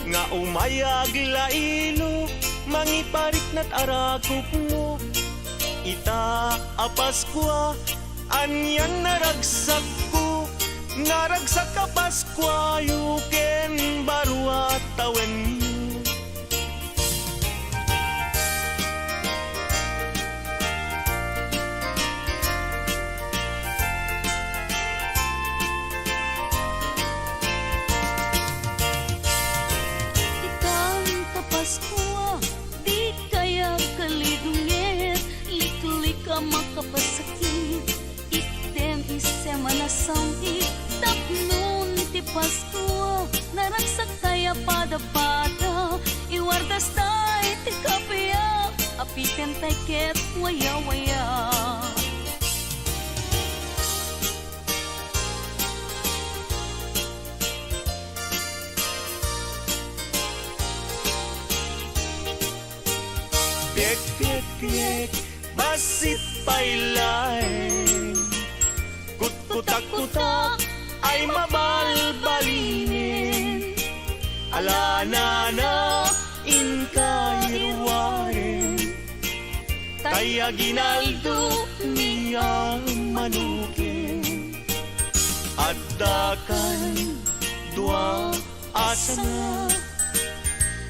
nga umayag lailo, mangiparik na't arakop mo. Ita apaskwa, anyan naragsak ko, naragsak ka Paskwa, yuken barua tawen mo. Paskwa, di kaya kalidungit, lika-lika makapasakit, item isem manasangit, tapnon ti Paskwa, naragsak kaya pada-pada, iwardas tay ti kapya, apitem tay ket waya-waya. Piek, piek, piek, basit pailay, kutak-kutak ay mabalbalinin, alana na inkayruwarin, kaya ginaldo niya manukin, addakan dua asana,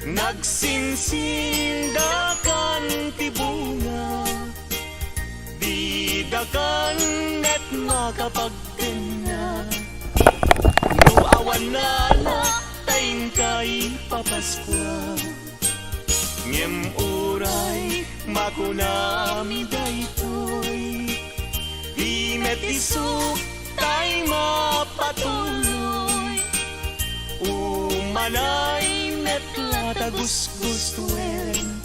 nagsinsindakan ti bunga, didakan net makapagkanya, nuawan na la taing kay Papaskwa, ngem uray makunami daytoy, di met isuk tay mapatuloy, umanay net latagusgustuen,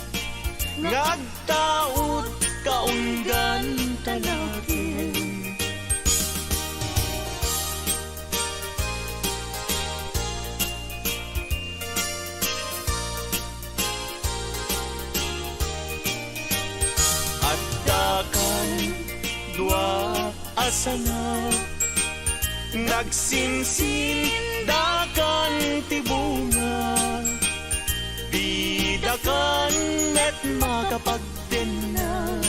ngagtaod kaunggan talagin. Addakan dua asana, nagsinsindakan ti bunga, didakan net makapagdena,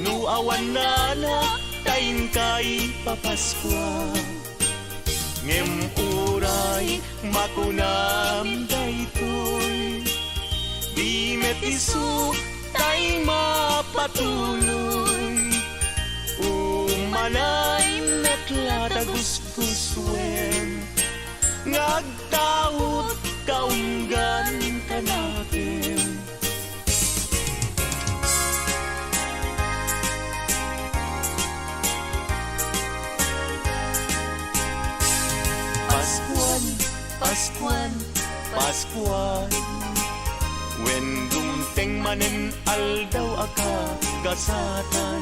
nuawan na la taing kay Papaskwa, ngem uray makunam daytoy, di met isu tay mapatuloy, umanay met latagusguswen, ngagtaod kaunggan ka natin. Paskwan, Paskwan, Paskwan, when dumteng manen aldaw aka gasatan,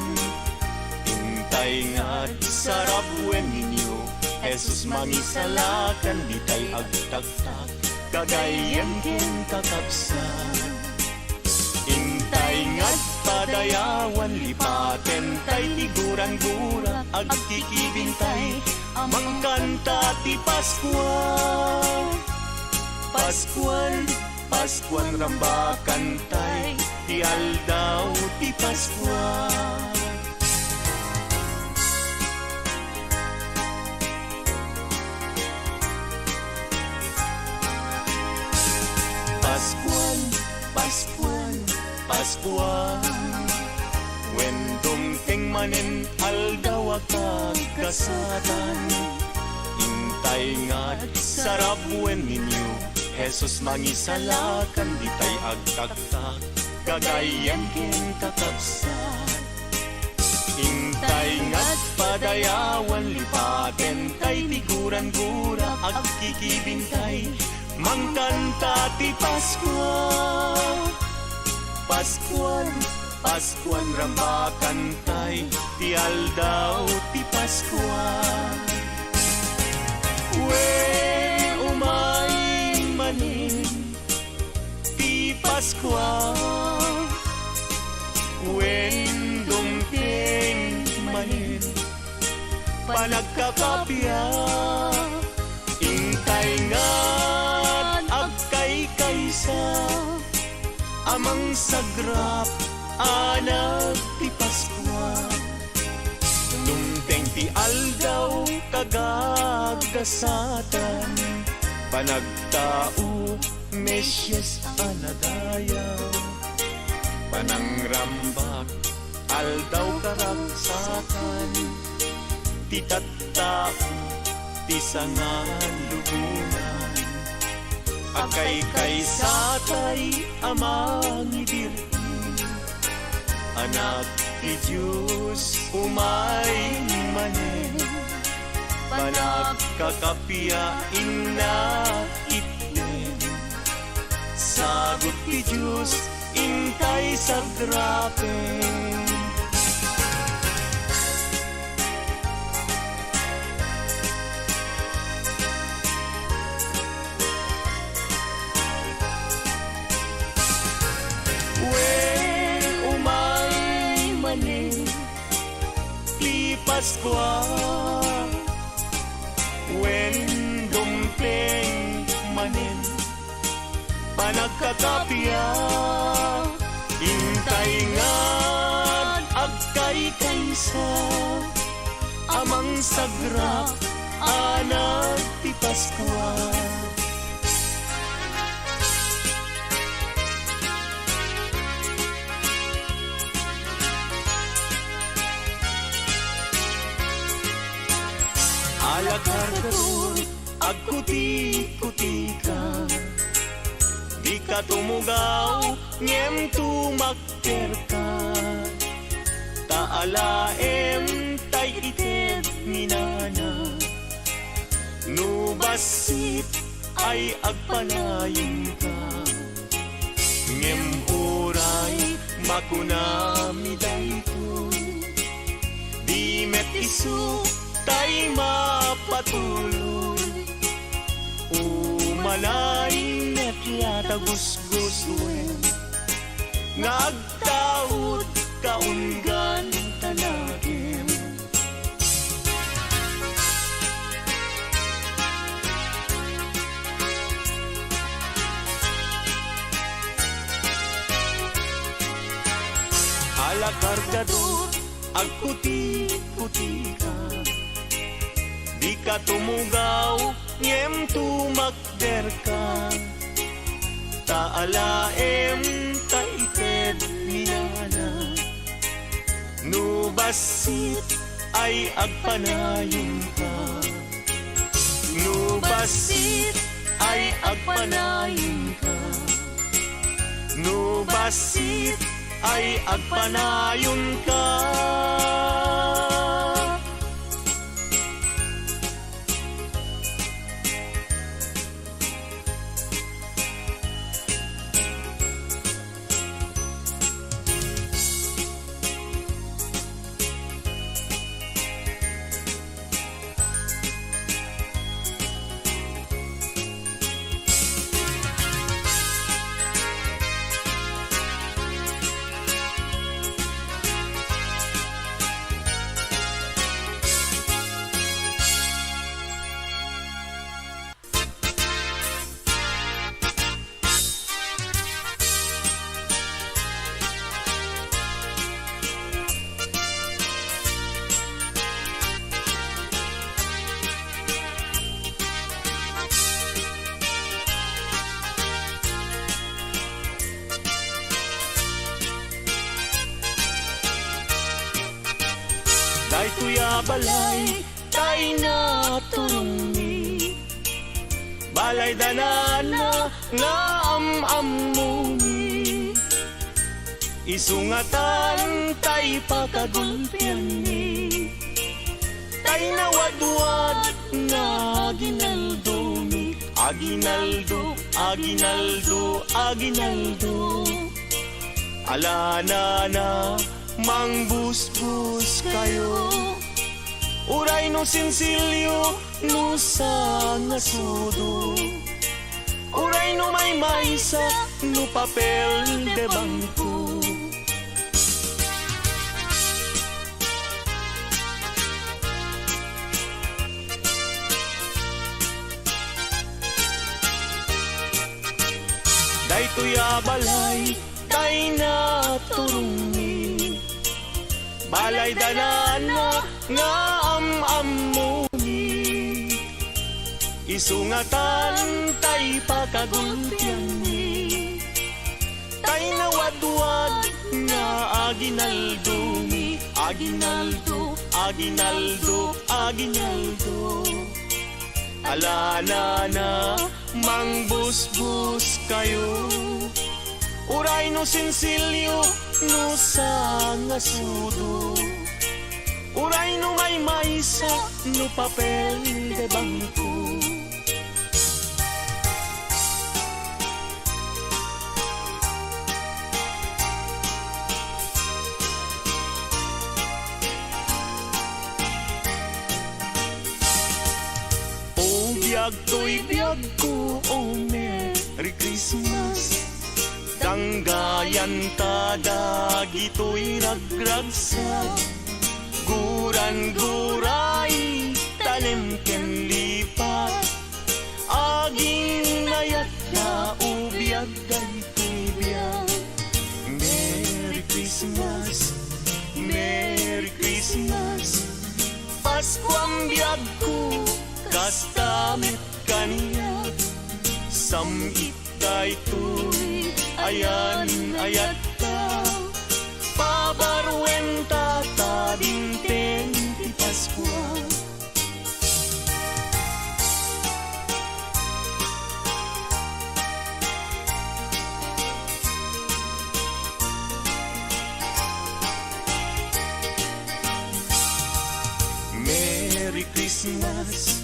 intay nga't sarap wen ninyo, Jesus mangisalakan di tay agtaktak, kagayan ken kakapsan. Intay nga't padayawan lipaten tay tiguran-gura, agkikibintay mangkanta ti Paskwa. Paskwan, Paskwan rambakan tay, ti aldaw ti Paskwa. Paskwan, Paskwan, Paskwan, when dumteng manen aldaw akag kasatan, intay nga't sarap wen ninyo, Jesus mangisalakan di tay agtaktak, kagayan ken kakapsan. Intay nga't padayawan lipaten tay tiguran-gura, agkikibintay mangkanta ti Paskwa. Paskwan, Paskwan rambakan tay, ti aldaw ti Paskwa. Wen umay manin ti Paskwa, wen dumteng manin panagkakapya, intay nga't amang sagrap, anak ti Paskwa. Tumteng ti aldaw kagagasatan, panagtao Mesyes anadayaw. Panangrambak aldaw karagsakan, ti tattao ti sangan lubunan. Akay satay amang idirin, anak ti Diyos umay manen. Panagkakapiain na itnen, sagot ti Diyos intay sagrapen. Paskwa, when dumpleng manin, panagkakapya, intay ngan agkay kaysa, amang sagrap, anak ti Paskwa. Alakargatur, agkuti-kuti ka, di ka tumugaw, ngem tumakter ka. Taalaem tay ited minana, nubasit ay agpanayin ka. Ngem uray makunami daytoy, di met isu tay mapatuloy. Umalay net yata gusguswen, ngagtaod kaunggan tanagin. Alakargador, agputi-puti ka, di ka tumugaw, ngem tumakder ka. Taalaem taited minana, nubasit ay agpanayon ka. Nubasit ay agpanayon ka. Nubasit ay agpanayon ka. Tuya balay tay na turumi, balay danana nga amuni, isungatan tay pakagulpian ni, tay nawadwad nga aginaldumi, aginaldo, aginaldo, aginaldo. Alana na mangbusbus kayo, uray no sinsilyo no sa ngasudo, uray no may maysa no papel de bangko. Daytoy abalay tay na turungi balay danana nga amamuni isungatan tay pagkagultian ni tay nawadwad nga aginaldumi aginaldo aginaldo aginaldo alana na mangbusbus kayo uray no sinsilyo no sangasudo uray no may maysa no papel de bangko biyag to'y biyag ko, oh Merry Christmas Danggayan tada gito'y ragragsag Guran-guray, tanim ken lipat Aging nayat na ubiyag dayto'y biyag Merry Christmas, Merry Christmas Pasko ang biyag ko kastamit kaniya samit daytoy ayan ayat ta pabarwenta ta dinteng ti Pasko Merry Christmas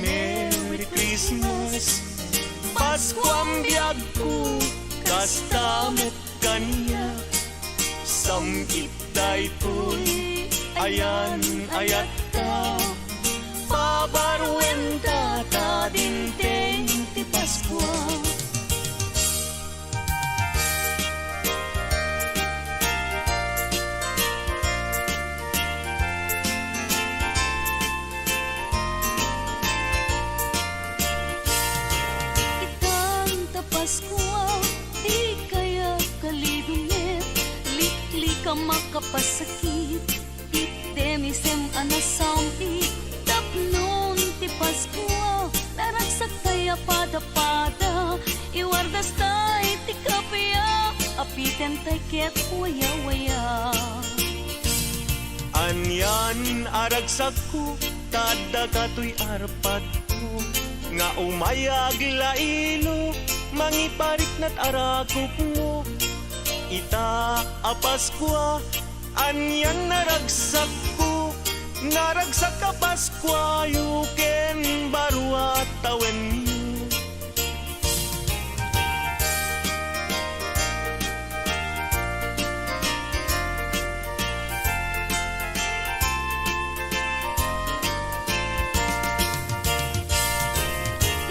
Merry Christmas Pasko ang biyag ko kastamit kaniya samit daytoy ayan ayat ta pabarwenta ta dinteng ti Pasko makapasakit itemisem anasampi tapnon ti Pasko naragsak kaya pada-pada iwardas tay ti kapya apiten tay ket waya-waya anyan aragsak ko tada kato'y arpad ko nga umayag lailo mangiparik na't arakop mo ita apaskwa anyan naragsak ko naragsak ka Paskwa yuken barwa tawen yu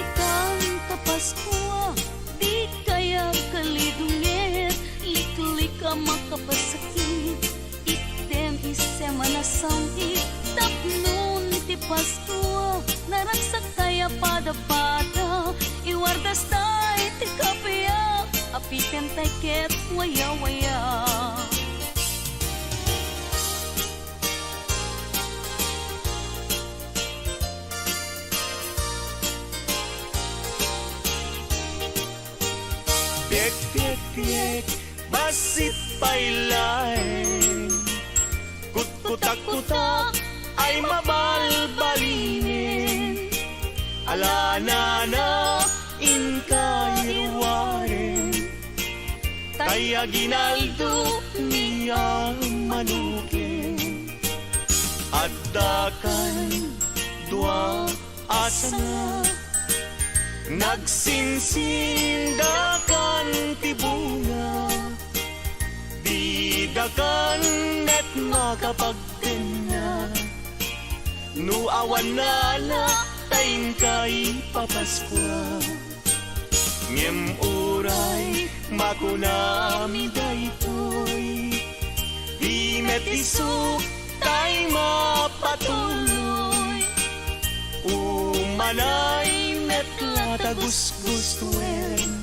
itang kapaskwa di kaya kalidungit ka makapasakit item-isem anasamit tapnon ti Pasko naragsak kaya pada-pada iwardas tay ti kapya apiten tay ket waya-waya Piek, piek, piek basit pailain Kut-kutak-kutak ay mabalbalinin Alana na inkahirwarin Kaya ginaldo niya manukin At dakan dua asana Nagsinsindakan ti bunga Didakan net makapagkena Nu awan nala taing kay papaskwa Ngem uray makunami daytoy Di met isuk tay mapatuloy Umanay met latagus-gustuen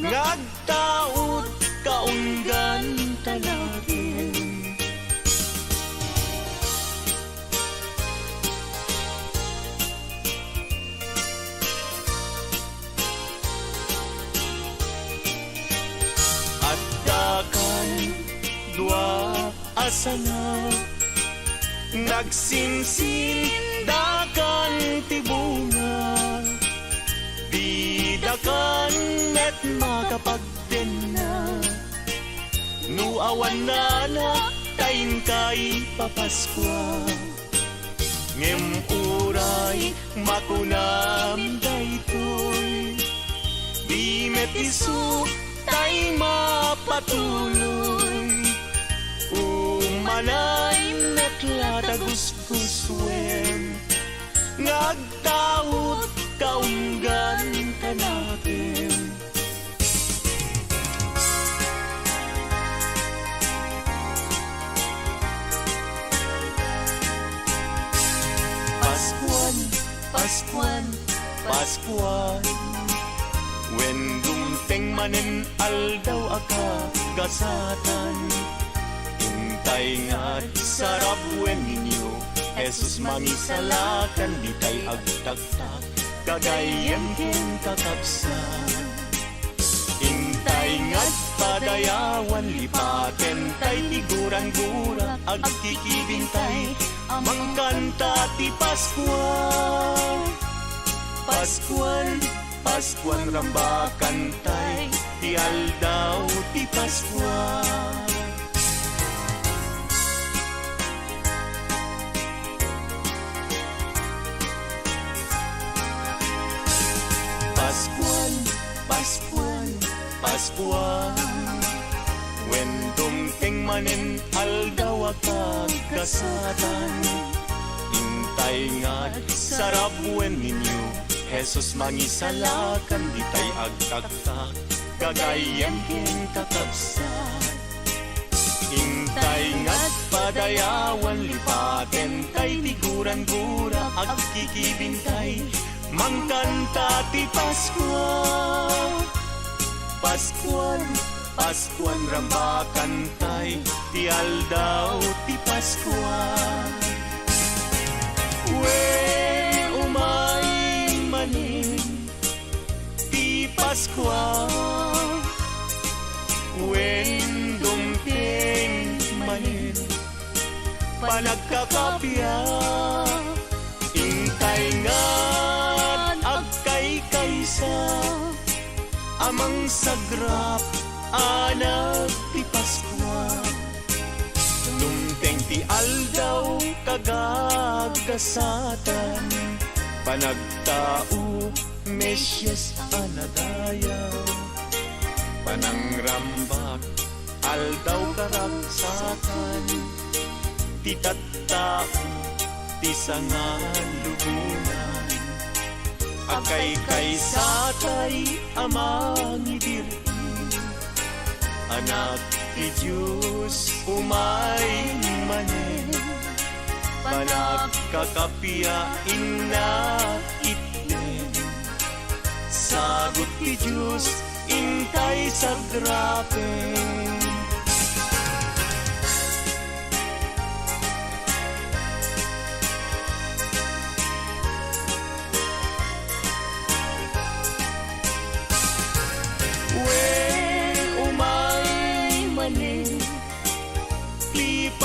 Ngagtaot ka kalakin. At dakan dua asana nagsinsin dakan tibunga bidakan met makapagdena nuawan na tayin kay papaskwa ngem uray makunam daytoy di met isu tay mapatuloy umanay met lataguskuswen ngagtaot kaunggan ka natin. Paskuan, Paskuan, Paskuan when dumteng manen aldaw aka gasatan untay nga sarap wen ninyo Jesus mangisalakan di tay agtagtag kagayan ken kakabsan intay nga't padayawan lipaten tay tiguran-gura agkikibintay mangkanta ti Paskuan Paskuan Paskuan rambakan tay ti aldaw ti Paskuan Paskuan, Paskuan, Paskuan when dumteng manen aldaw agkasatan intay nga sarap wen ninyo Jesus mangisalakan di tay agtagtag kagayan ken kakabsan intay nga't padayawan lipaten tay tiguran-gura agkikibintay mangkanta ti Paskuan Paskuan, Paskuan rambakan tay ti aldaw ti Paskuan wen umay manin ti Paskuan wen dumteng manin panagkakapya intay nga kaysa amang sagrap anak ti Paskuan dumteng ti aldaw kagagasatan panagtao Mesyas anadayaw panangrambak aldaw karagsakan ti tattao ti sangan lubunan agkay kaysa tay amang idirin anak ti Diyos umay manen panagkakapiain na itnen sagot ti Diyos intay sagrapen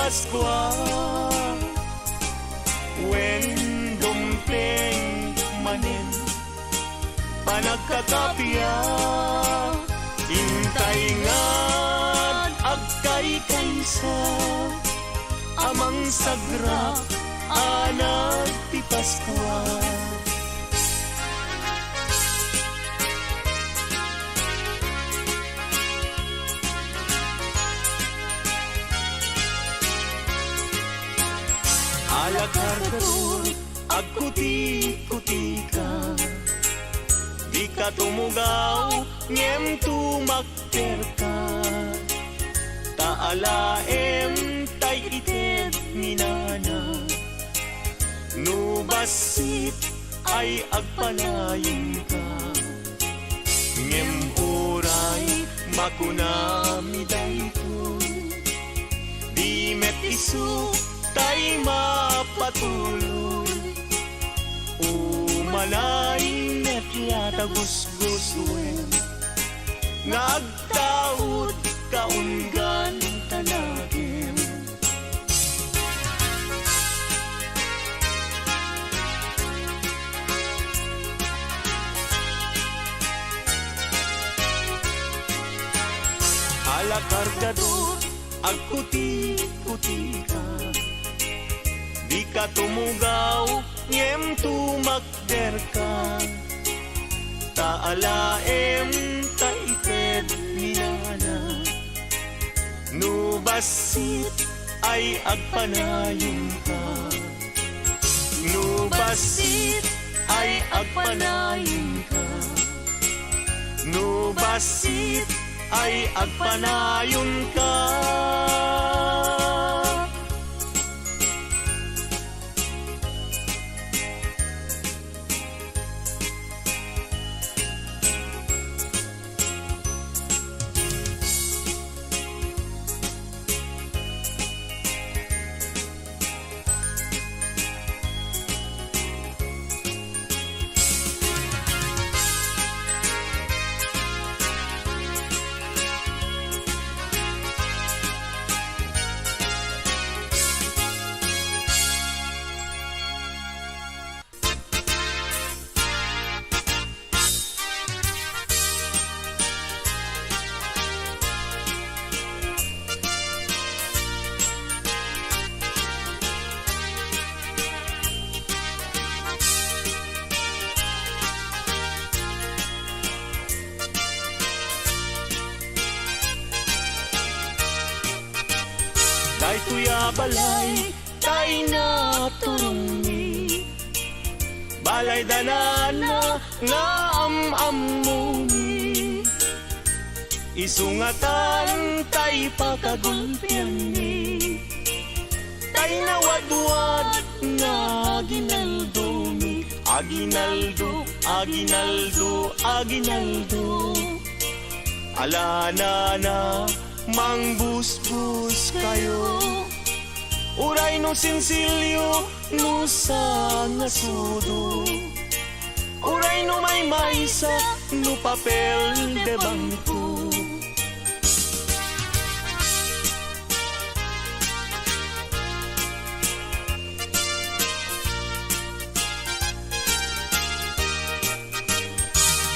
Paskuan when dumteng manen panagkakapya intay nga't agkay kaysa amang sagrap anak ti Paskuan alagkarkatur agkuti-kuti ka di ka tumugaw ngem tumakter ka taalaem tay ited minana nubasit ay agpalayin ka ngem uray makunami daytoy puso tay mapatuloy. Umalain at yatagusgusuin, nagtaod kaunggan tanagin. Alakargador, agputi-puti ka, di ka tumugaw, ngem tumakder ka. Taalaem taited niyana, nubasit ay agpanayon ka. Nubasit ay agpanayon ka. Nubasit ay agpanayon ka. Tay tuya balay, tay na turungi, balay danana nga am-amuni. Isungatan tay pakagulpian ni, tay nawadwad nga aginaldo mi. Aginaldo, aginaldo, aginaldo. Alana na mangbusbus kayo, uray no sinsilyo no sa ngasudo, uray no may maysa no papel de bangko.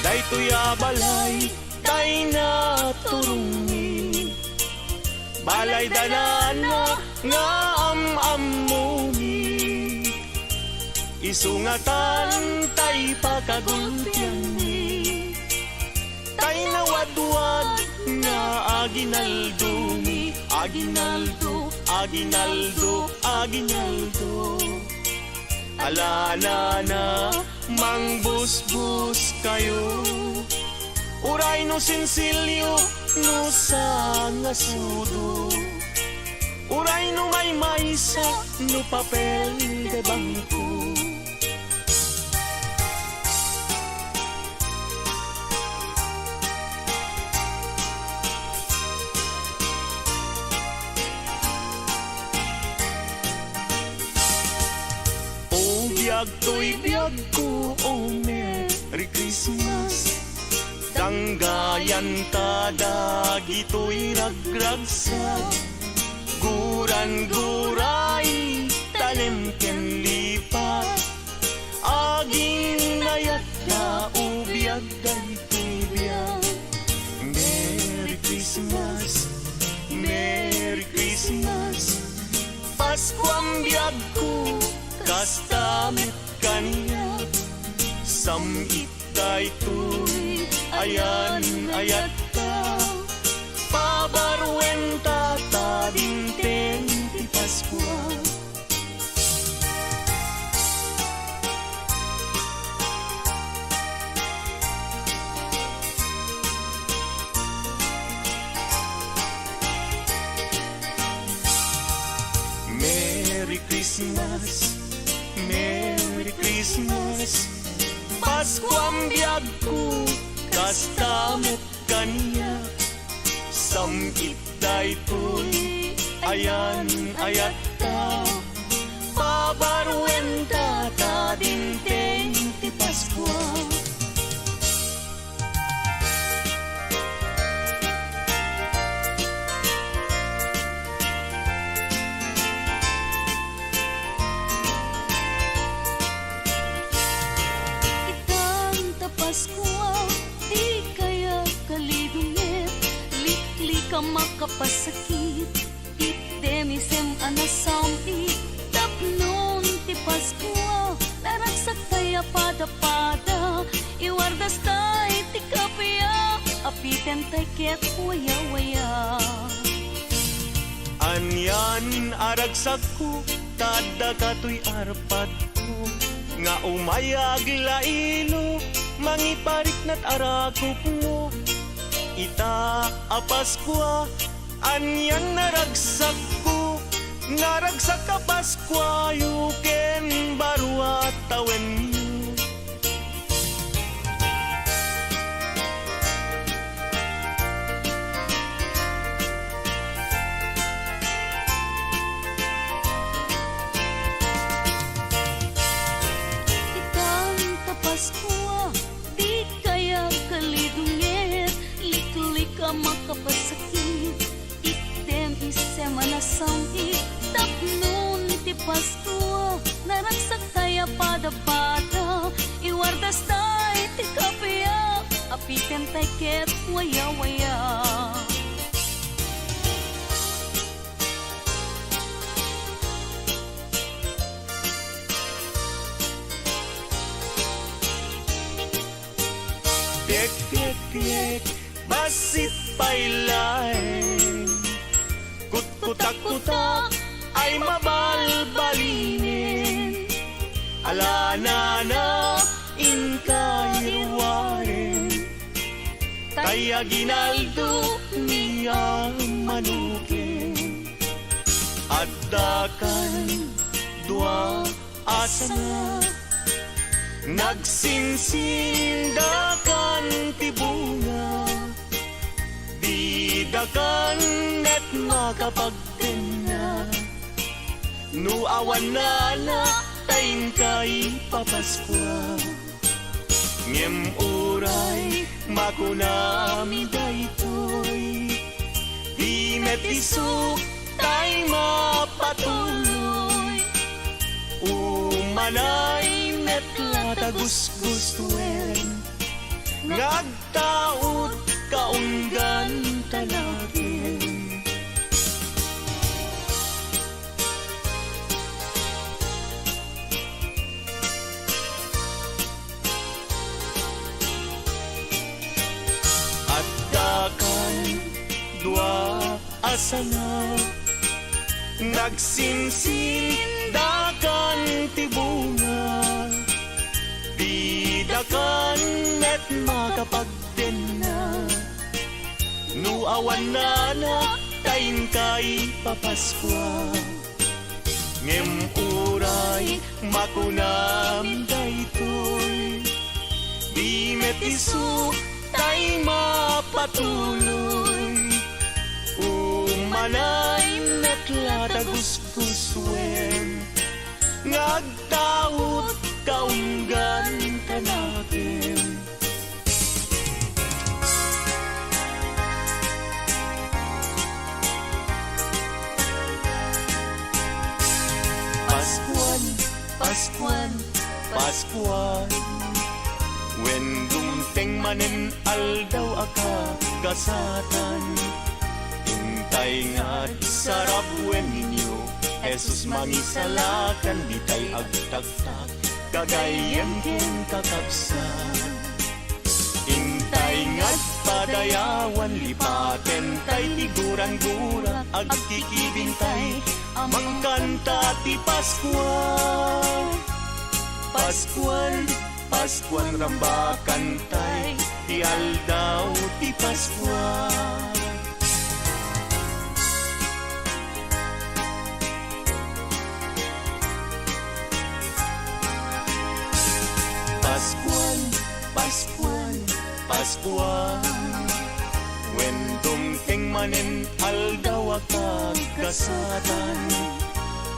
Daytoy balay tay na turungi, balay danana nga am-amuni. Isungatan tay pakagulpian ni, tay nawadwad nga aginaldo mi. Aginaldo, aginaldo, aginaldo. Alana na mangbusbus kayo, uray no sinsilyo no sa ngasudo, uray no may maysa no papel de bangko. O biyag to'y biyag ko, oh Merry Christmas. Danggayan tada gito'y ragragsag, guran-guray tanim ken lipat, aging nayat na ubiyag daytoy biyag. Merry Christmas, Merry Christmas. Pasko ang biyag ko, kastamit kaniya, samit daytoy ayan ayat ka. Pabarwenta ta dinten ti Pasko. Merry Christmas, Merry Christmas. Pasko ang biyag ko, kastamit kaniya, samit daytoy ayan ayat ta, pabaruen ta ta dinteng ti Paskwa. Paskwa, di kaya kalidungit, likli ka makapasakit, itemisem anasampi, tapnon ti Paskwa, naragsak kaya pada-pada, iwardas tay ti kapya, apiten tay ket waya-waya. Anyan aragsak ko, tada kato'y arpad ko, nga umayag lailo, mangiparik na't arakop mo. Ita a Paskwa, anyan naragsak ko, naragsak ka Paskwa, yuken barua tawen mo. Paskwa, di kaya kalidungit, likli ka makapasakit, item isem anasangit, tapnon ti Paskwa, naragsak kaya pada-pada, iwardas tay ti kapya, apiten tay ket waya-waya. Piek, piek, piek, basit pailay, kut-kutak-kutak ay mabalbalinin, alana na inkayruwarin, kaya ginaldo niya manukin, at dakan dua asana, nagsinsindakan ti bunga, didakan net makapagtena, no awan na tayin kay papaskwa. Ngem uray makunami daytoy, di met isuk tay mapatuloy, umanay net latagusgustuen, ngagtaot kaunggan talagin. At dakan dua asana, nagsinsindakan ti bunga, didakan net makapagtena, no awan na tayin kay papaskwa. Ngem uray makunam daytoy, di met isu tay mapatuloy, umanay net latagusguswen, ngagtaot kaunggan kanakin. Paskwan, Paskwan, Paskwan, when dumteng manen aldaw aka gasatan, intay nga sarap wen ninyo, Jesus mangisalakan ditay agtagtag, kagayem ken kakapsan. Intay nga't padayawan lipaten tay tiguran-gura, agkikibintay mangkanta ti Paskwan. Paskwan, Paskwan rambakan tay, ti aldaw ti Paskwan. Paskwan, Paskwan, Paskwan, when dumteng manen aldaw makagkasatan.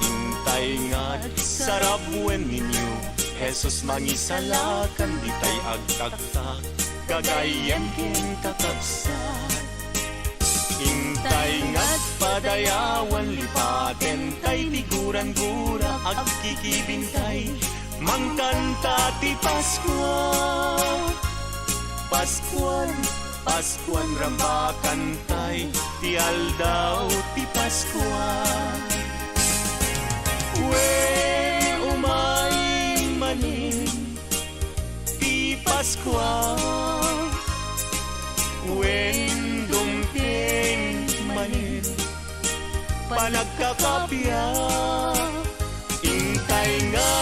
Intay nga sarap wen ninyo, Jesus mangisalakan, di tay agtaktak, kagayan ken kakabsat. Intay nga't padayawan, lipaten tay tiguran gura, agkikibintay, mangkanta ti Paskwa. Paskuan, Paskuan rambakan tay, ti aldaw ti Paskwa. Wen umay manin ti Paskwa, wen dumping manin panagkakapya, intay nga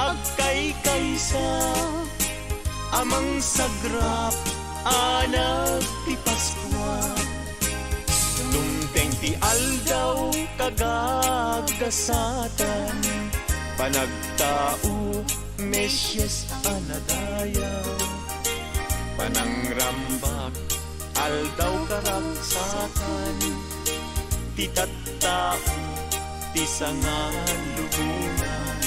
agkay kaysa amang sagrap anak ti Paskwa. Dumteng ti aldaw kagagasatan, panagtao Mesyas anadayaw, panangrambak aldaw karagsatan, ti tattao ti sangan lubunan,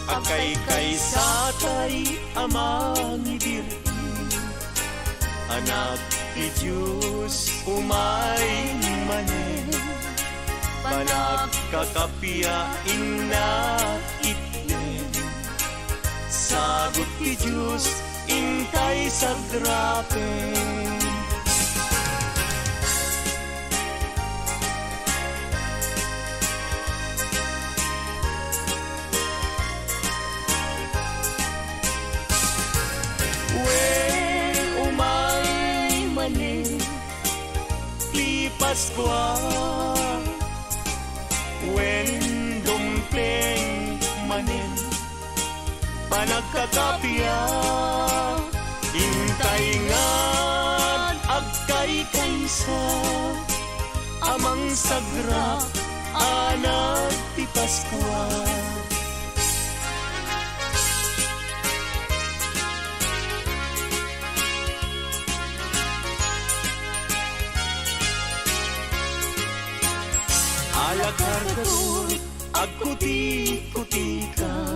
akay kaysatay amang ibirhin, anak ti Diyos umay manen, panagkakapiain na itnen, sagot ti Diyos intay sagrapen. Paskwa, wen dumpleng manin, panagkakapya, intay nga agkay kaysa amang sagrap anak ti Paskwa. Alakargatur, agkuti-kuti ka,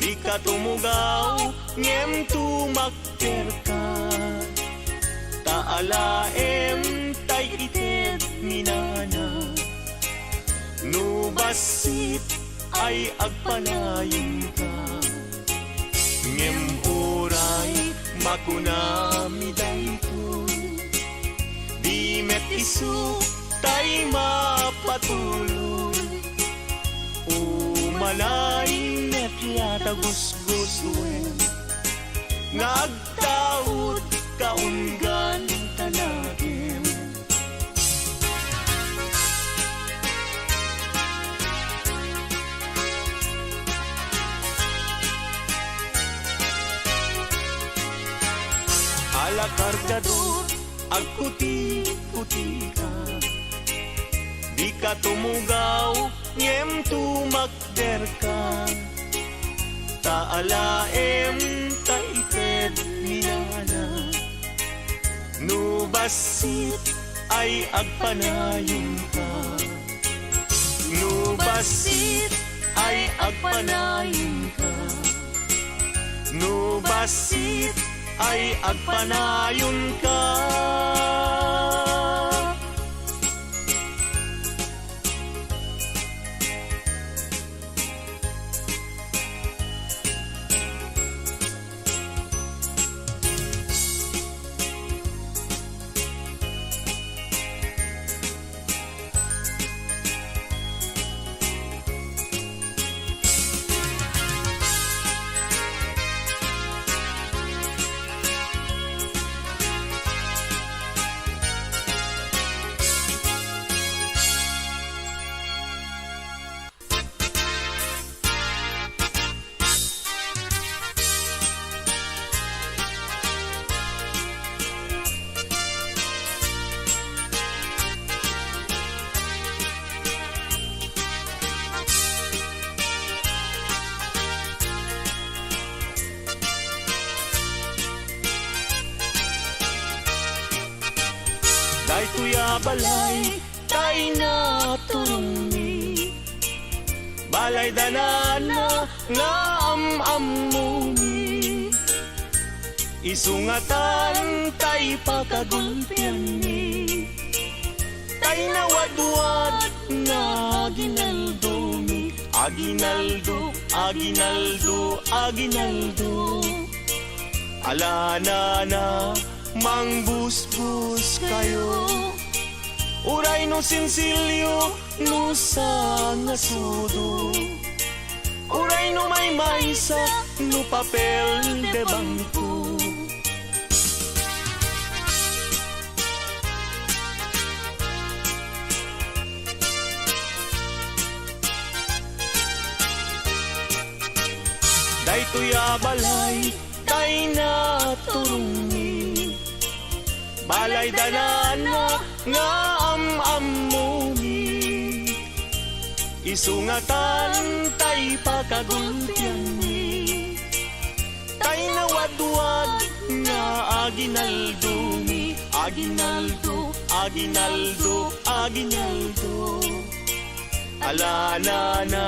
di ka tumugaw, ngem tumakter ka, taalaem tay ited minana, nubasit ay agpanayin ka, ngem uray makunami daytoy, di met isu tay mapatuloy, umalay net yata gusguswen, ngagtaod kaunggan tanagim. Alakargador, agkuti-kuti ka, di ka tumugaw, ngem tumakder ka, taalaem taited minana, nubasit ay agpanayon ka, nubasit ay agpanayon ka, nubasit ay agpanayon ka. tuya balay tay na turumi balay danana nga amamuni isungatan tay pakagulpian ni tay nawadwad nga ginaldumi aginaldo aginaldo aginaldo alana na mangbusbus kayo uray no sinsilyo no sa ngasudo uray no may maysa no papel de bangko day tuya balay tay na turungi balay danana nga amamuni isungatan tay pakagulpian ni tay nawadwad nga aginaldumi aginaldo aginaldo aginaldo alana na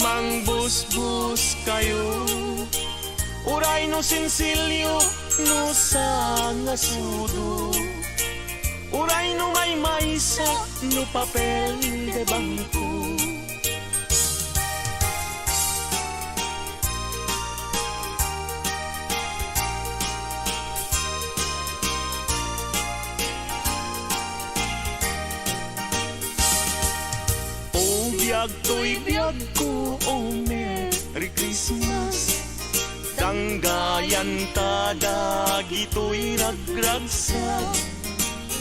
mangbusbus kayo uray no sinsilyo no sa ngasudo uray no may maysa no papel de bangko biyag to'y biyag ko, oh Merry Christmas Danggayan tadag ito'y ragragsag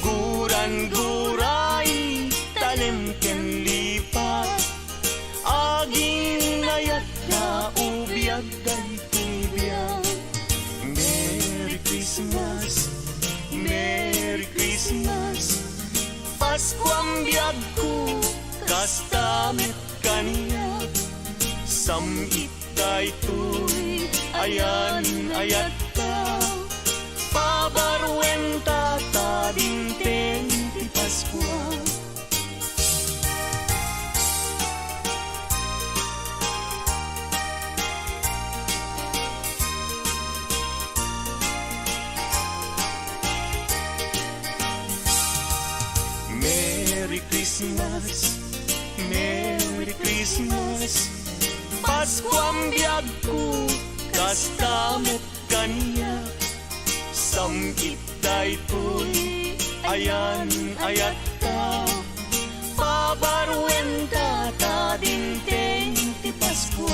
Guran-guray talim ken lipat Aging nayat na ubiyag dayto'y biyag Merry Christmas, Merry Christmas Pasko ang biyag ko kastamit kaniya samit daytoy ayan ayat ka pabarwenta tabinteng ti Pasko Merry Christmas Merry Christmas Pasko ang biyag ko kastamit kaniya samit daytoy ayan ayat ka pabarwenta tadinteng ti Pasko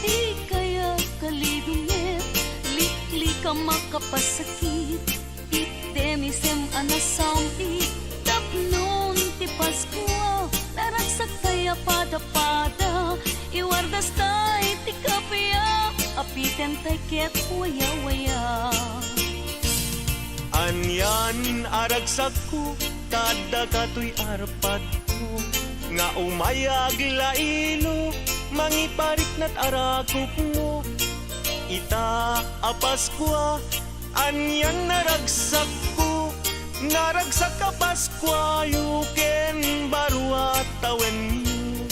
di kaya kalidungit likli ka makapasakit itdemisem anasamit tapnon ti Pasko naragsak kaya pada-pada iwardas tay ti kapya apiten tay ket waya-waya anyan aragsak ko kada kato'y arpad ko nga umayag lailo mangiparik na't arakop mo ita apaskwa anyan naragsak ko naragsak ka Paskwa yuken barwa tawen mo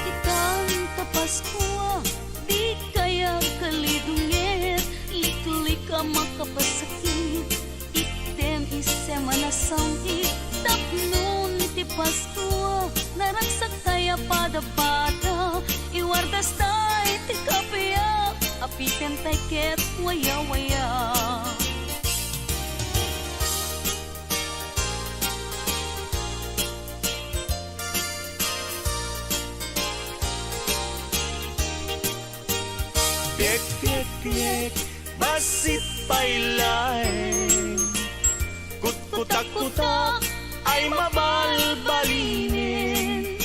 itang tapaskwa di kaya kalidungit likli ka makapasakit item isem anasangit tapnon ti Pasko naragsak kaya pada-pada iwardas tay ti kapya apiten tay ket waya-waya Piek-piek-piek, basit pailay Kut-kutak-kutak, tay mabalbalinin.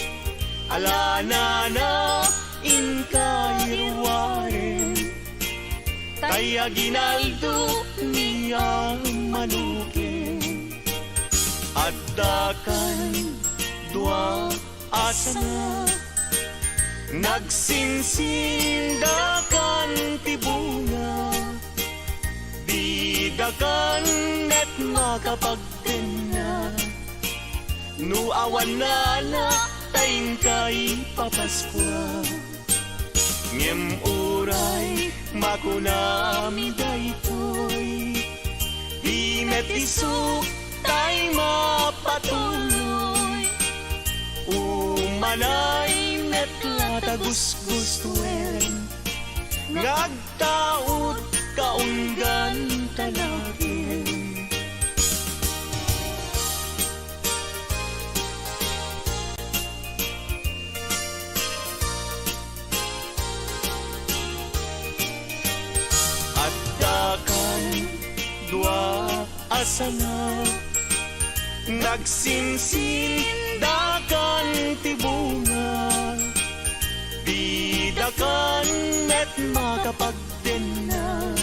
Alana na inkayruwarin, tay aginaldo niya manukin. Addakan dua asana, nagsinsindakan tibunga, bidakan net makapagdena. Nuawan na taing kay papaskwa, ngem uray makunami daytoy, di met isuk tay mapatuloy. Umanay net latagusgustuen, ngagtaod kaunggan talagin. Dua asana, nagsinsindakan tibunga, bidakan net makapagdena.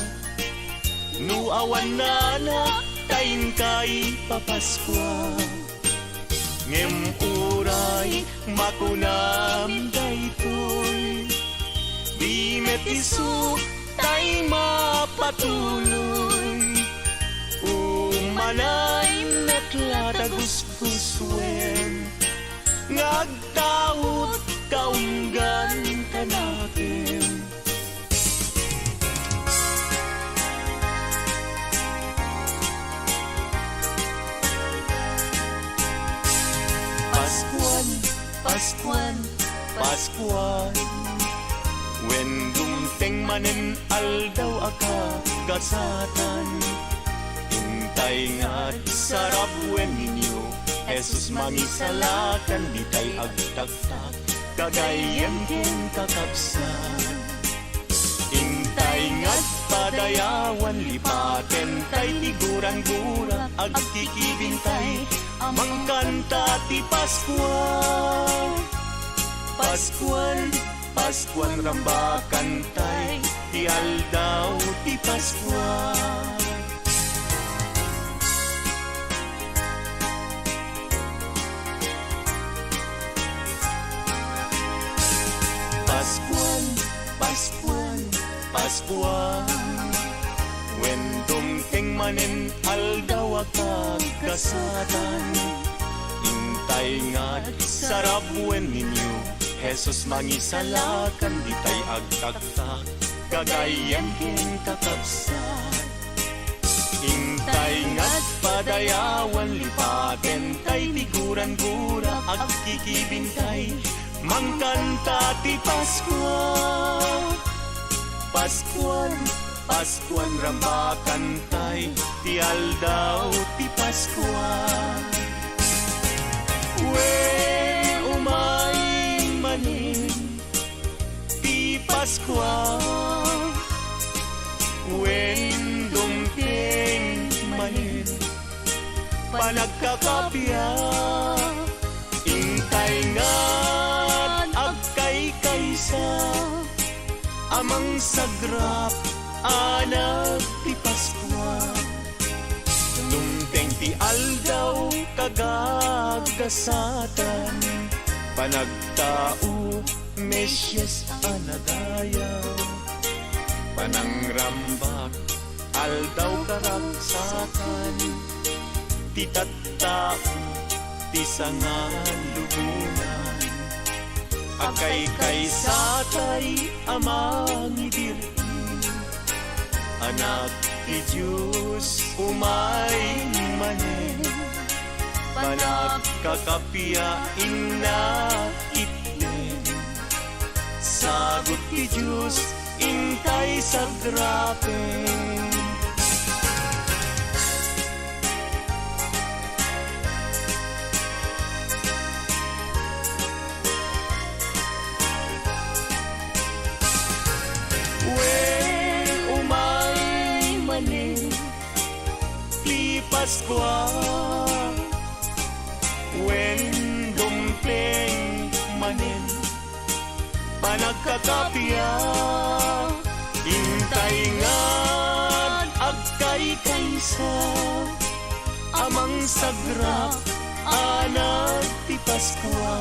Nuawan na tayin kay papaskwa, ngem uray makunam daytoy, di met isuk tay mapatuloy. Umanay met latagusgusuen, ngagtaod kaunggan kanakin. Paskuan, Paskuan, Paskuan, wen dumteng manen aldaw aka gasatan. Tay nga sarap wen ninyo, Jesus mangisalakan, di tay agtaktak, kagayan ken kakapsan. Intay nga't padayawan, lipaten tay tiguran-gura, agkikibintay, mangkanta ti Paskuan. Paskuan, Paskuan rambakan tay, ti aldaw ti Paskuan. Paskuan, Paskuan, Paskuan, wen dumteng manen aldaw akagkasatan. Intay nga't sarap wen ninyo, Jesus mangisalakan, di tay agtaktak, kagayan ken kakapsan. Intay nga't padayawan, lipaten tay tiguran-gura, agkikibintay, mangkanta ti Paskuan. Paskuan, Paskuan rambakan tay, ti aldaw ti Paskuan. Wen umay manin ti Paskuan, wen dumteng manin panagkakapya. Intay nga kaysa amang sagrap anak ti Paskuan. Dumteng ti aldaw kagagasatan, panagtao Mesyas anadayaw, panangrambak aldaw karagsakan, ti tattao ti sangan lubunan. Akay kaysatay amang idirin, anak ti Diyos umay manen, panagkakapiain na itnen. Sagot ti Diyos intay sagrapen. Paskuan, Wen dumpleng manen panagkakapya intay ngad agkay kaysa amang sagra anak ti Paskwa.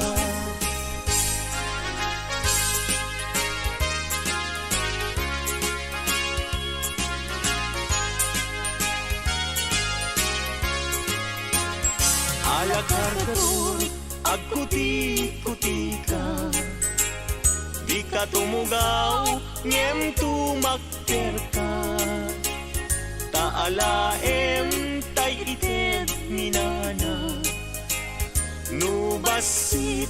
Alakar katur agkuti-kuti ka, di ka tumugaw ngem tumakter ka. Taalaem tay ited minana, nubasit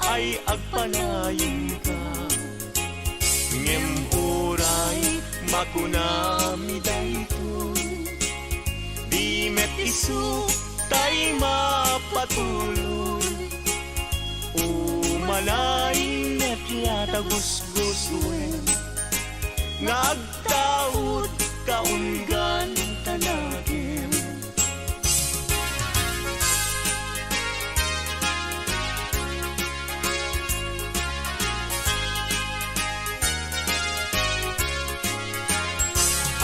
ay agpanayon ka. Ngem uray makunami daytoy, di met isu tay mapatuloy. Umalay net yata gusgusuin, ngagtaud kaunggan tanagin.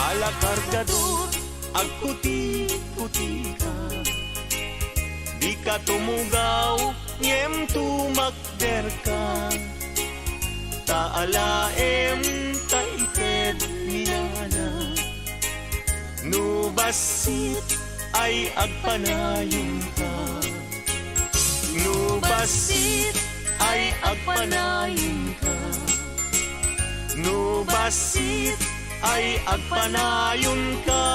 Alakar kadot agputi-puti ka, di ka tumugaw ngem tumakder ka. Taalaem taited minana, nubasit ay agpanayon ka. Nubasit ay agpanayon ka. Nubasit ay agpanayon ka.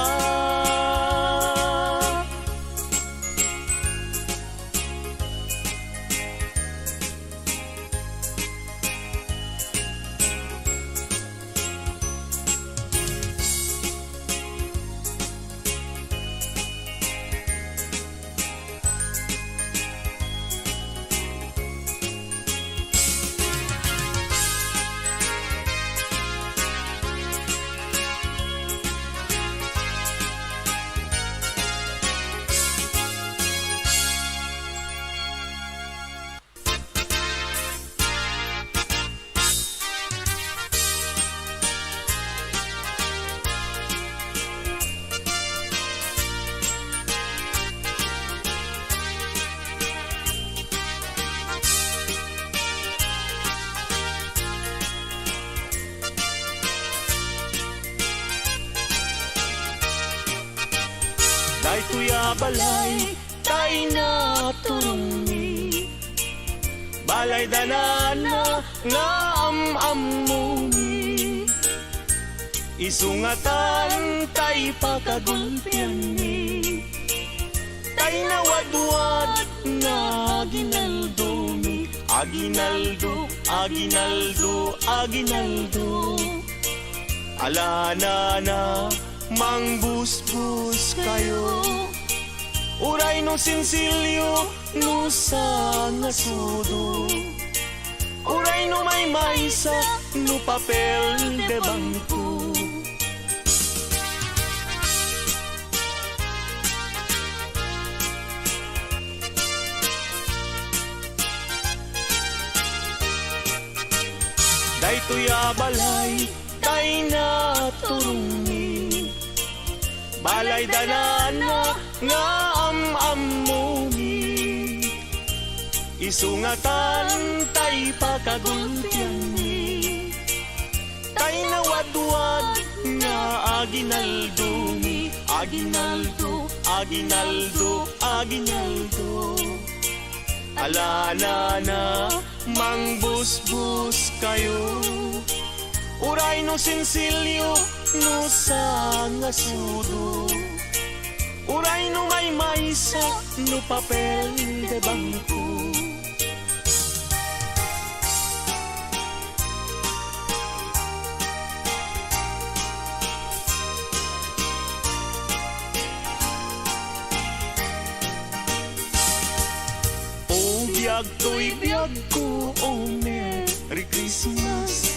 Tay tuya balay, tay na turungi, balay danana nga am-amuni. Isungatan tay pakagulpian ni, tay nawadwad nga aginaldo mi. Aginaldo, aginaldo, aginaldo. Alana na mangbusbus kayo, uray no sinsilyo no sa ngasudo, uray no may maysa no papel de bangko. Daytoy balay tay na turungi, balay danana nga am-amuni. Isungatan tay pakagulpian ni, tay nawadwad nga aginaldo mi. Aginaldo, aginaldo, aginaldo. Alana na mangbusbus kayo, uray no sinsilyo no sa ngasudo, uray no may maysa no papel de bangko. O biyag to'y biyag ko, oh Merry Christmas.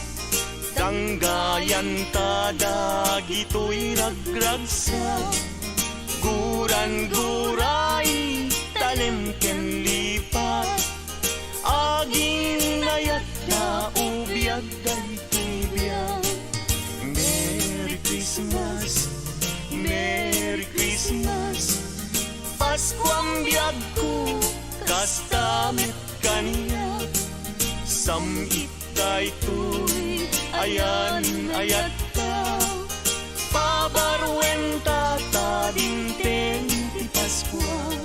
Danggayan ta dagitoy ragragsa, guran-guray tanem ken Paskuang biyag ko kastamet kaniya samit daytoy ayan ayat ka pabarwenta ta dingteng ti Paskwa.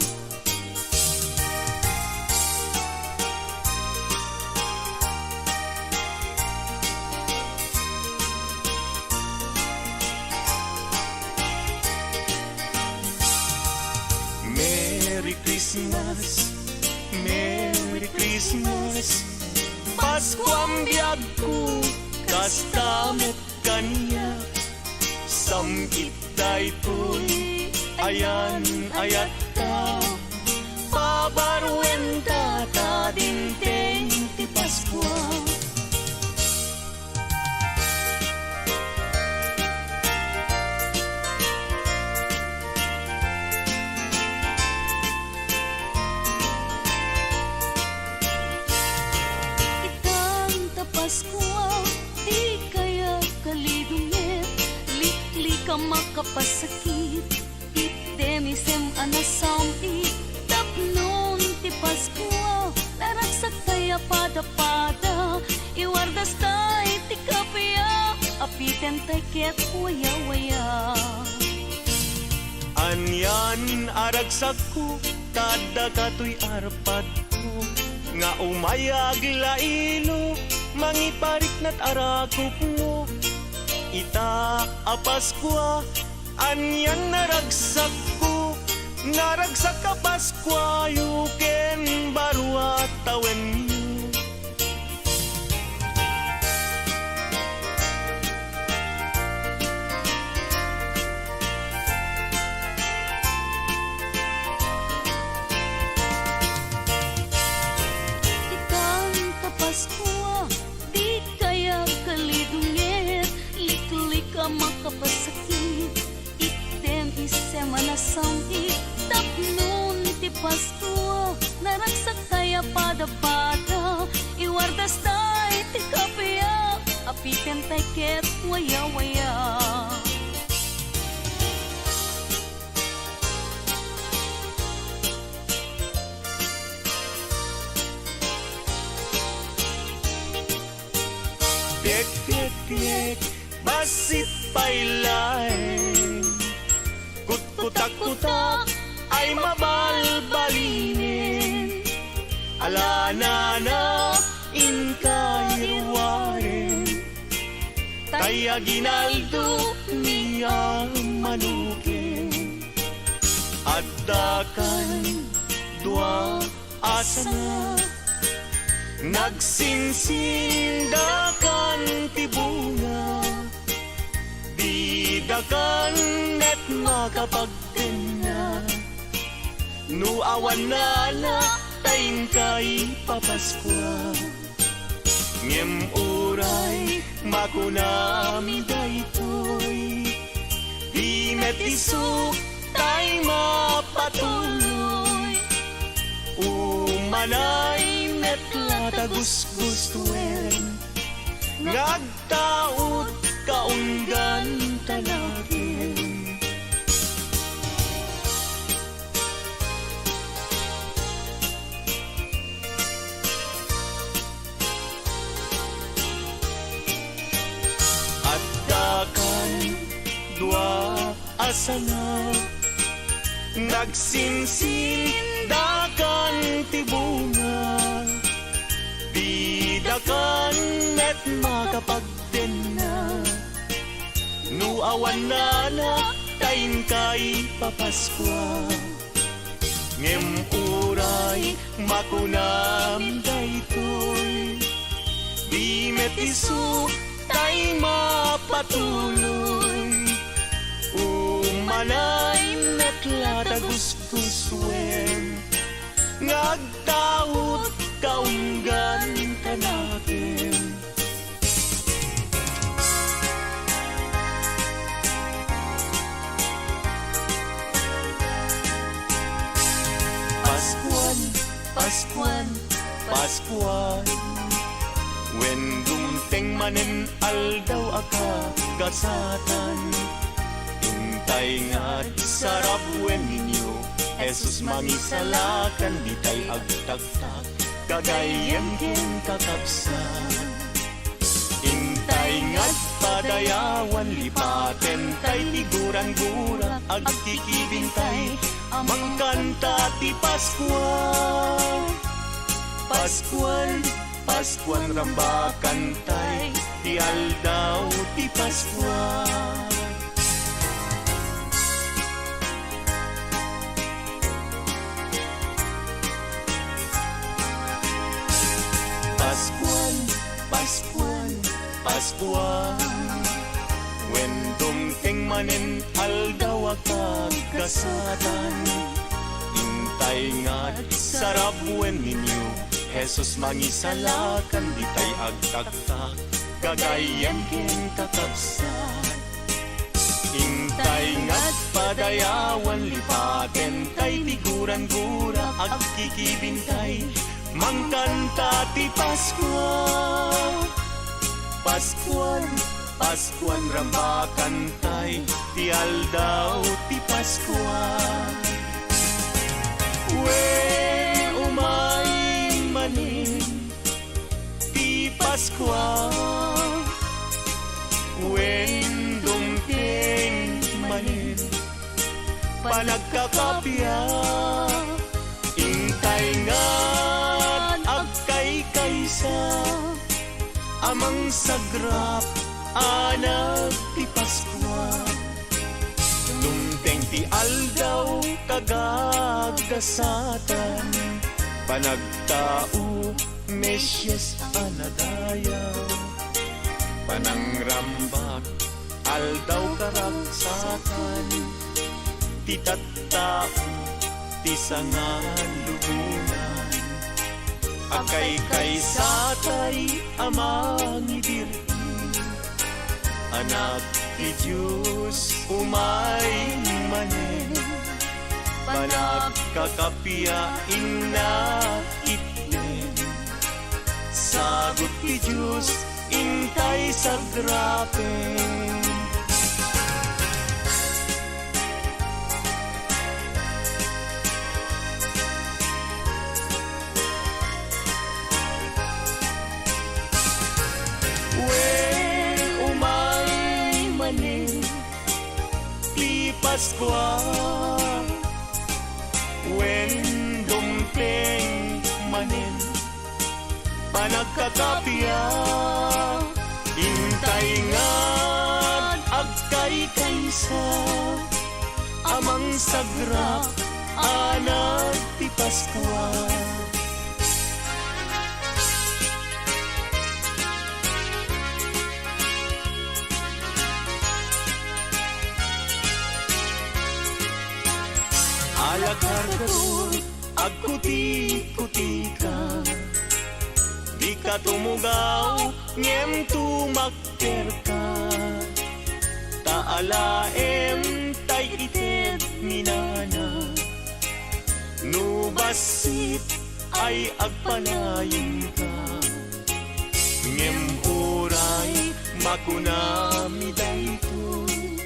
Merry Christmas, Merry Christmas. Paskuang biyag ko kastamet kaniya samit daytoy ayan ayat ka pabarwenta ta dingteng ti Paskwa. Paskwa, di kaya kalidungit, likli ka makapasakit, itemisem anasami, tapnon ti Paskwa, naragsak kaya pada-pada, iwardas tay ti kapya, apiten tay ket waya-waya. Anyan aragsak ko, tada kato'y arpad ko, nga umayag lailo, mangiparik na't arakop mo. Ita a Paskwa, anyan naragsak ko, naragsak ka Paskwa, yuken barwa tawen mo. Paskwa, di kaya kalidungit, likli ka makapasakit, item isem anasangit, tapnon ti Paskwa, naragsak kaya pada-pada, iwardas tay ti kapya, apiten tay ket waya-waya. Tiek, tiek, tiek, basit pailain, kutak-kutak ay mabalbalinin, alanana inkayirwarin, kaya ginaldo niya manukin, at dakan dua asana, nagsinsindakan ti bunga, didakan net makapagkena, no awan na tayin kay papaskwa. Ngem uray makunami daytoy, di met isuk tay mapatuloy, umanay met latagusgustuen, ngagtaot kaunggan talagin. At dakan dua asana, nagsinsindakan ti bunga, didakan net makapagdena, no awan na tayin kay papaskwa. Ngem uray makunam daytoy, di met isu tay mapatuloy, umanay net latagusgusuen, ngagtaot kaunggan ka natin. Paskuan, Paskuan, Paskuan, when dumteng manen aldaw aka gasatan, hintay nga't sarap when ninyo Jesus mangisalakan ditay agtaktak kagayem ken kakabsat. Intay ngat padayawan lipaten tay tiguran-gura agkikibintay mangkanta ti Pascual. Pascual, Pascual rambakan tay ti aldaw ti Pascual. Pascual, Pascual, Pascual, when dumting manen aldaw agkasatan. Intay ngat sarap when ninyo Jesus mangisalakan ditay agtaktak kagayem ken kakabsat. Intay ngat padayawan lipaten tay tiguran-gura agkikibintay mangkanta ti Pascual. Pascual, Pascual rambakan tay ti aldaw ti Pascual. When umay manin ti Pascual, when dumting manin panagkakapya, intay ngat agkay kaysa amang sagrap anak ti Pascual. Dumteng ti aldaw kagagasatan panagtao Mesyas anadayaw panangrambak aldaw karagsatan ti tattao ti sangan lubunan akay kaysatay amang ibirhin anak ti Diyos umay manen panagkakapiain na itnen sagot ti Diyos intay sagrapen. Pascual, when dumpleng manin panagkakapya, intay ngat agkay kaysa amang sagrap anak ti Pascual. Alakargatur, agkuti-kuti ka, di ka tumugaw, ngem tumakter ka. Taalaem tay ited minana, nubasit ay agpanayin ka. Ngem uray makunami daytoy,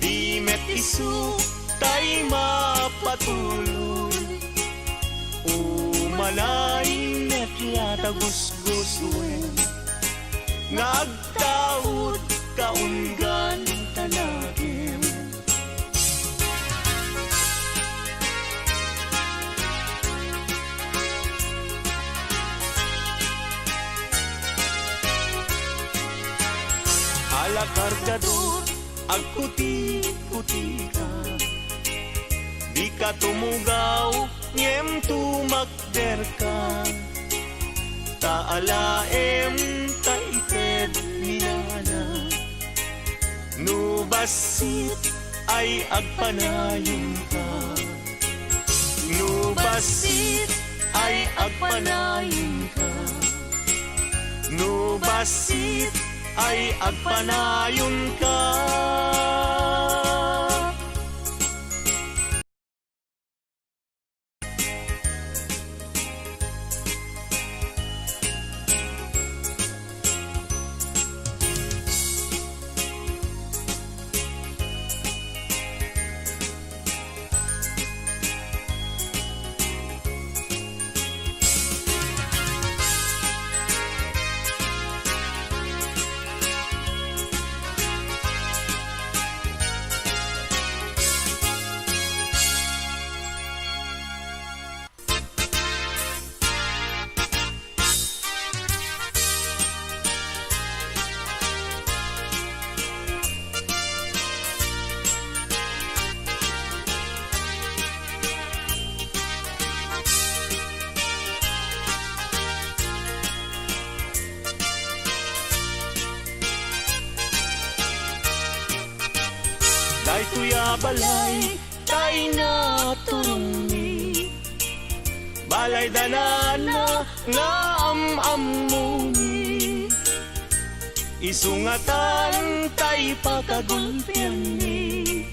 di met isu tay mapatuloy umalay net yata gusguswen ngagtaud kaunggan talagim. Alakargador agkuti-kuti ka, di ka tumugaw, ngem tumakder ka. Taalaem taited minana, nubasit ay agpanayon ka. Nubasit ay agpanayon ka. Nubasit ay agpanayon ka. Day tuya balay tay na turumi, balay danana nga amamuni, isungatan tay pakagulpian ni,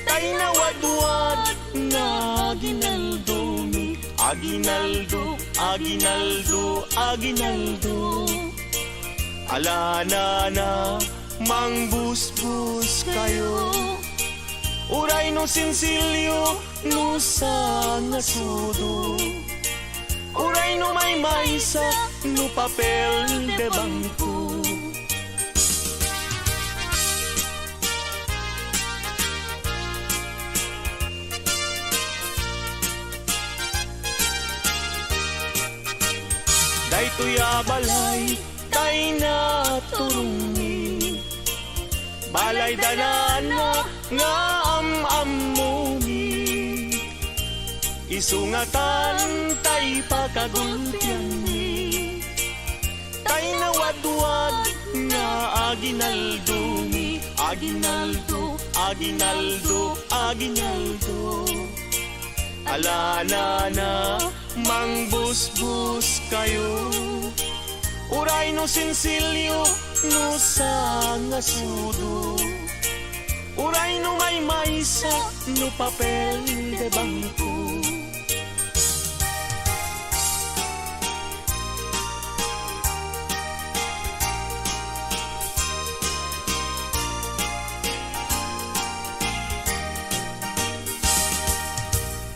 tay nawadwad nga ginaldumi, aginaldo, aginaldo, aginaldo. Alana na mangbusbus kayo, uray no sinsilyo no sa ngasudo, uray no may maysa no papel de bangko. Day tuya balay tay na turumi, balay danana nga amamuni, isungatan tay pakagulpian ni, tay nawadwad nga aginaldumi, aginaldo, aginaldo, aginaldo. Alana na mangbusbus kayo, uray no sinsilyo no sa ngasudo, uray no may maysa no papel de bangko.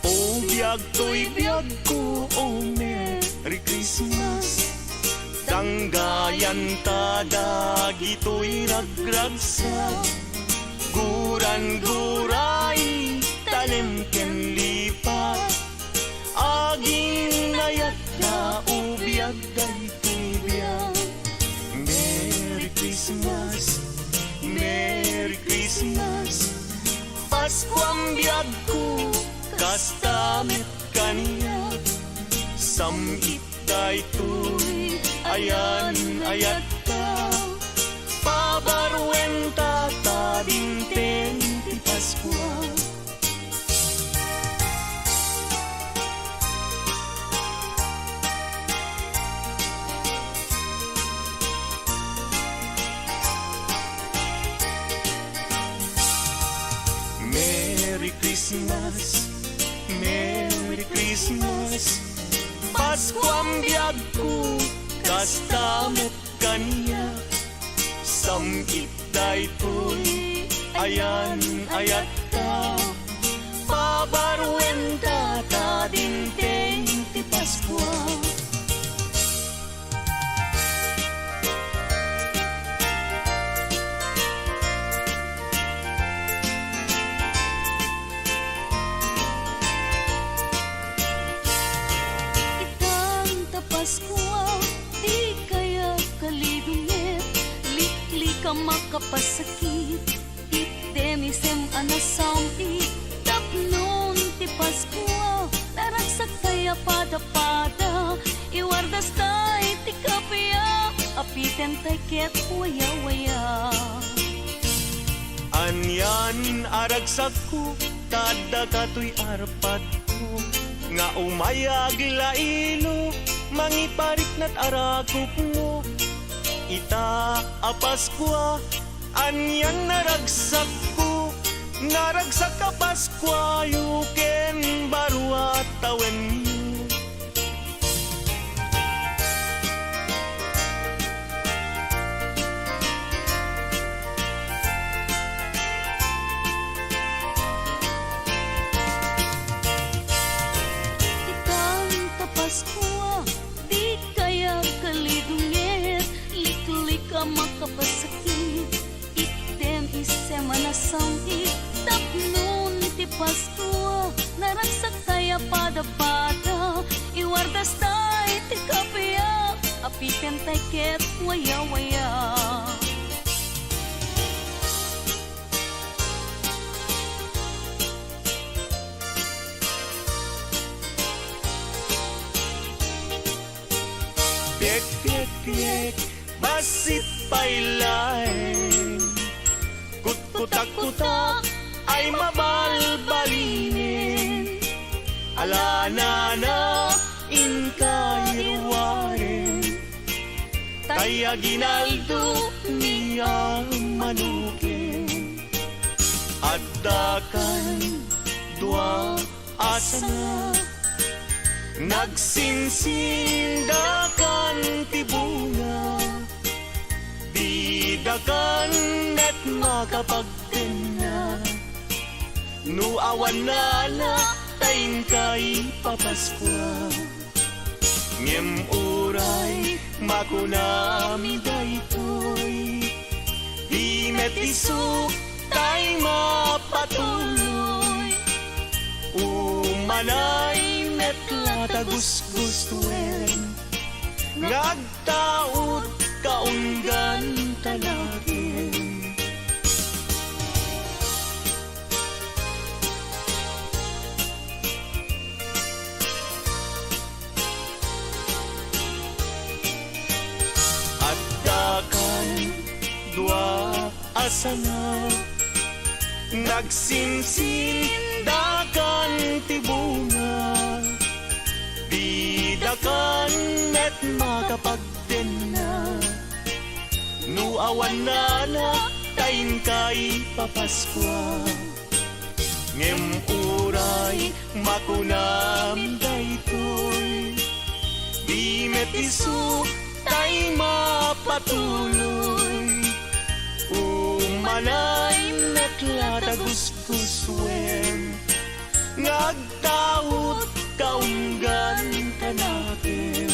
O biyag to'y biyag ko, oh Merry Christmas, tanggayan tada gito'y ragragsa, guran-guray tanem ken lipat, aging nayat na ubiyag daytoy biyag. Merry Christmas, Merry Christmas, Pasko ang biyag ko, kastamit kaniya, samit daytoy ayan ayat ka, pabaruenta ta dinten ti Pasko. Merry Christmas, Merry Christmas, Pasko ang biyag ko, kastamit kaniya, samit daytoy ayan ayat ka, pabaruenta ta dinteng ti Pasko. Di kaya kalidungit, likli ka makapasakit, itdemisem anasamit, tapnon ti Pasko, naragsak kaya pada-pada, iwardas tay ti kapya, apiten tay ket waya-waya. Anyan aragsak ko, tada kato'y arpad ko, nga umayag lailo, mangiparik na't aragop mo, ita apaskwa, anyan naragsak ko, naragsak ka Paskwa, yuken barua tawen mo. Pasko, di kaya kalidungit, likli ka makapasakit, item isem anasangit, tapnon ti Pasko, naragsak kaya pada-pada, iwardas tay ti kapya, apiten tay ket waya-waya. Piek, basit pailay, kutkuta Kakuta ay mabalbalinin, alanana inkayruwarin, kaya ginaldo niya manukin, at dakan dua asana, nagsinsindakan tibunga, didakan net makapagkena, nuawan nala taing kay papaskwa, ngem uray makunami daytoy, di met isuk tay mapatuloy, umanay net latagusgustuen, ngagtaod kaunggan talagin. At dakan dua asana, nagsinsindakan tibunga, didakan net makapagdena, nuawan nala taing kay papaskwa, ngem uray makunam daytoy, di met isuk tay mapatuloy, umanay net latagusguswen, ngagtaot kaunggan kanakin.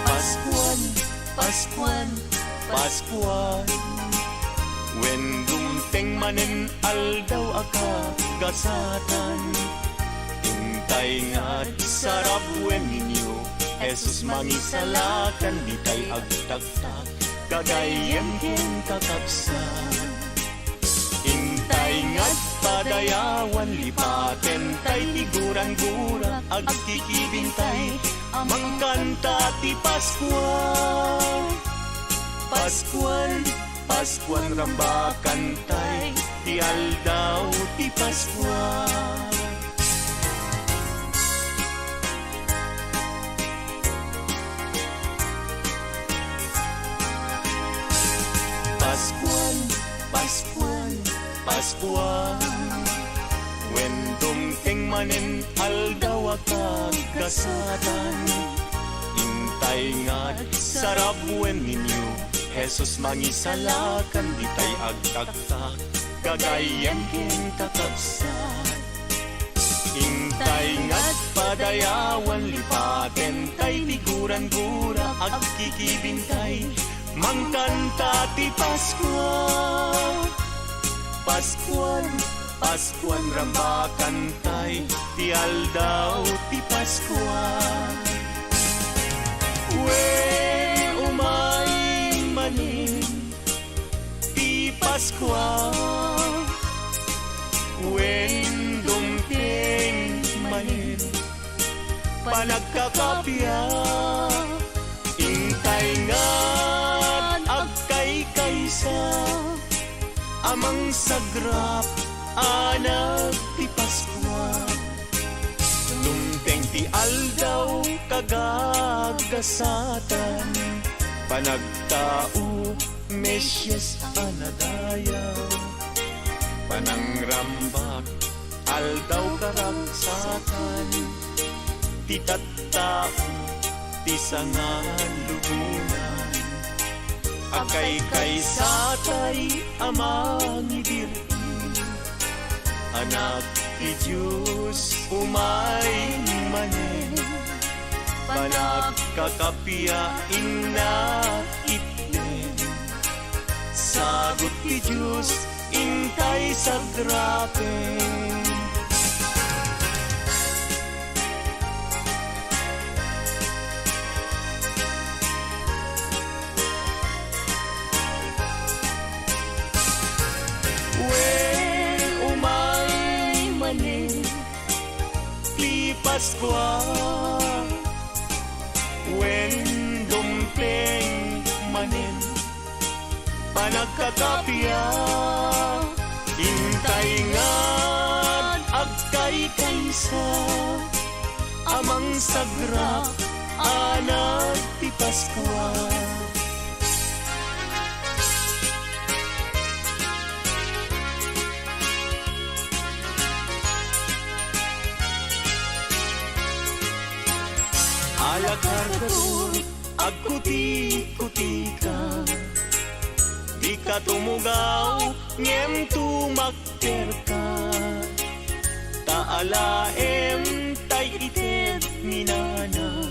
Paskuan, Paskuan, Paskuan, when dumteng manen aldaw aka gasatan, intay nga't sarap wen ninyo, Jesus mangisalakan, di tay agtagtak, kagayan ken kakapsan. Intay nga't padayawan, lipaten tay tiguran-gura, agkikibintay, mangkanta ti Paskuan. Paskuan, Paskuan rambakan tay, ti aldaw ti Paskuan. Paskuan, Paskuan, Paskuan, when dumteng manen aldaw akag kasatan, intay nga't sarap wen ninyo, Jesus mangisalakan, di tay agtagtak, kagayan ken kakapsan. Intay nga't padayawan, lipaten tay tiguran-gura, agkikibintay, mangkanta ti Paskuan. Paskuan, Paskuan rambakan tay, ti aldaw ti Paskuan. Wen umay manin ti Paskuan, wen dumteng manin panagkakapya, intay nga't agkay kaysa, amang sagrap anak ti Paskuan, dumteng ti aldaw kagagasatan, panagtao Mesyas anadayaw, panangrambak aldaw karagsakan, ti tattao ti sangan lubunan, akay kaysatay amang ibirin, anak ti Diyos umay manen, panagkakapiain na itnen, sagot ti Diyos intay sagrapen. Paskuan, pagkakapya. Intay nga agkay kaysa amang sagra anak ti Paskwa. Alakargador agkuti-kuti ka, di ka tumugaw ngem tumakter ka. Taalaem tay ited minana,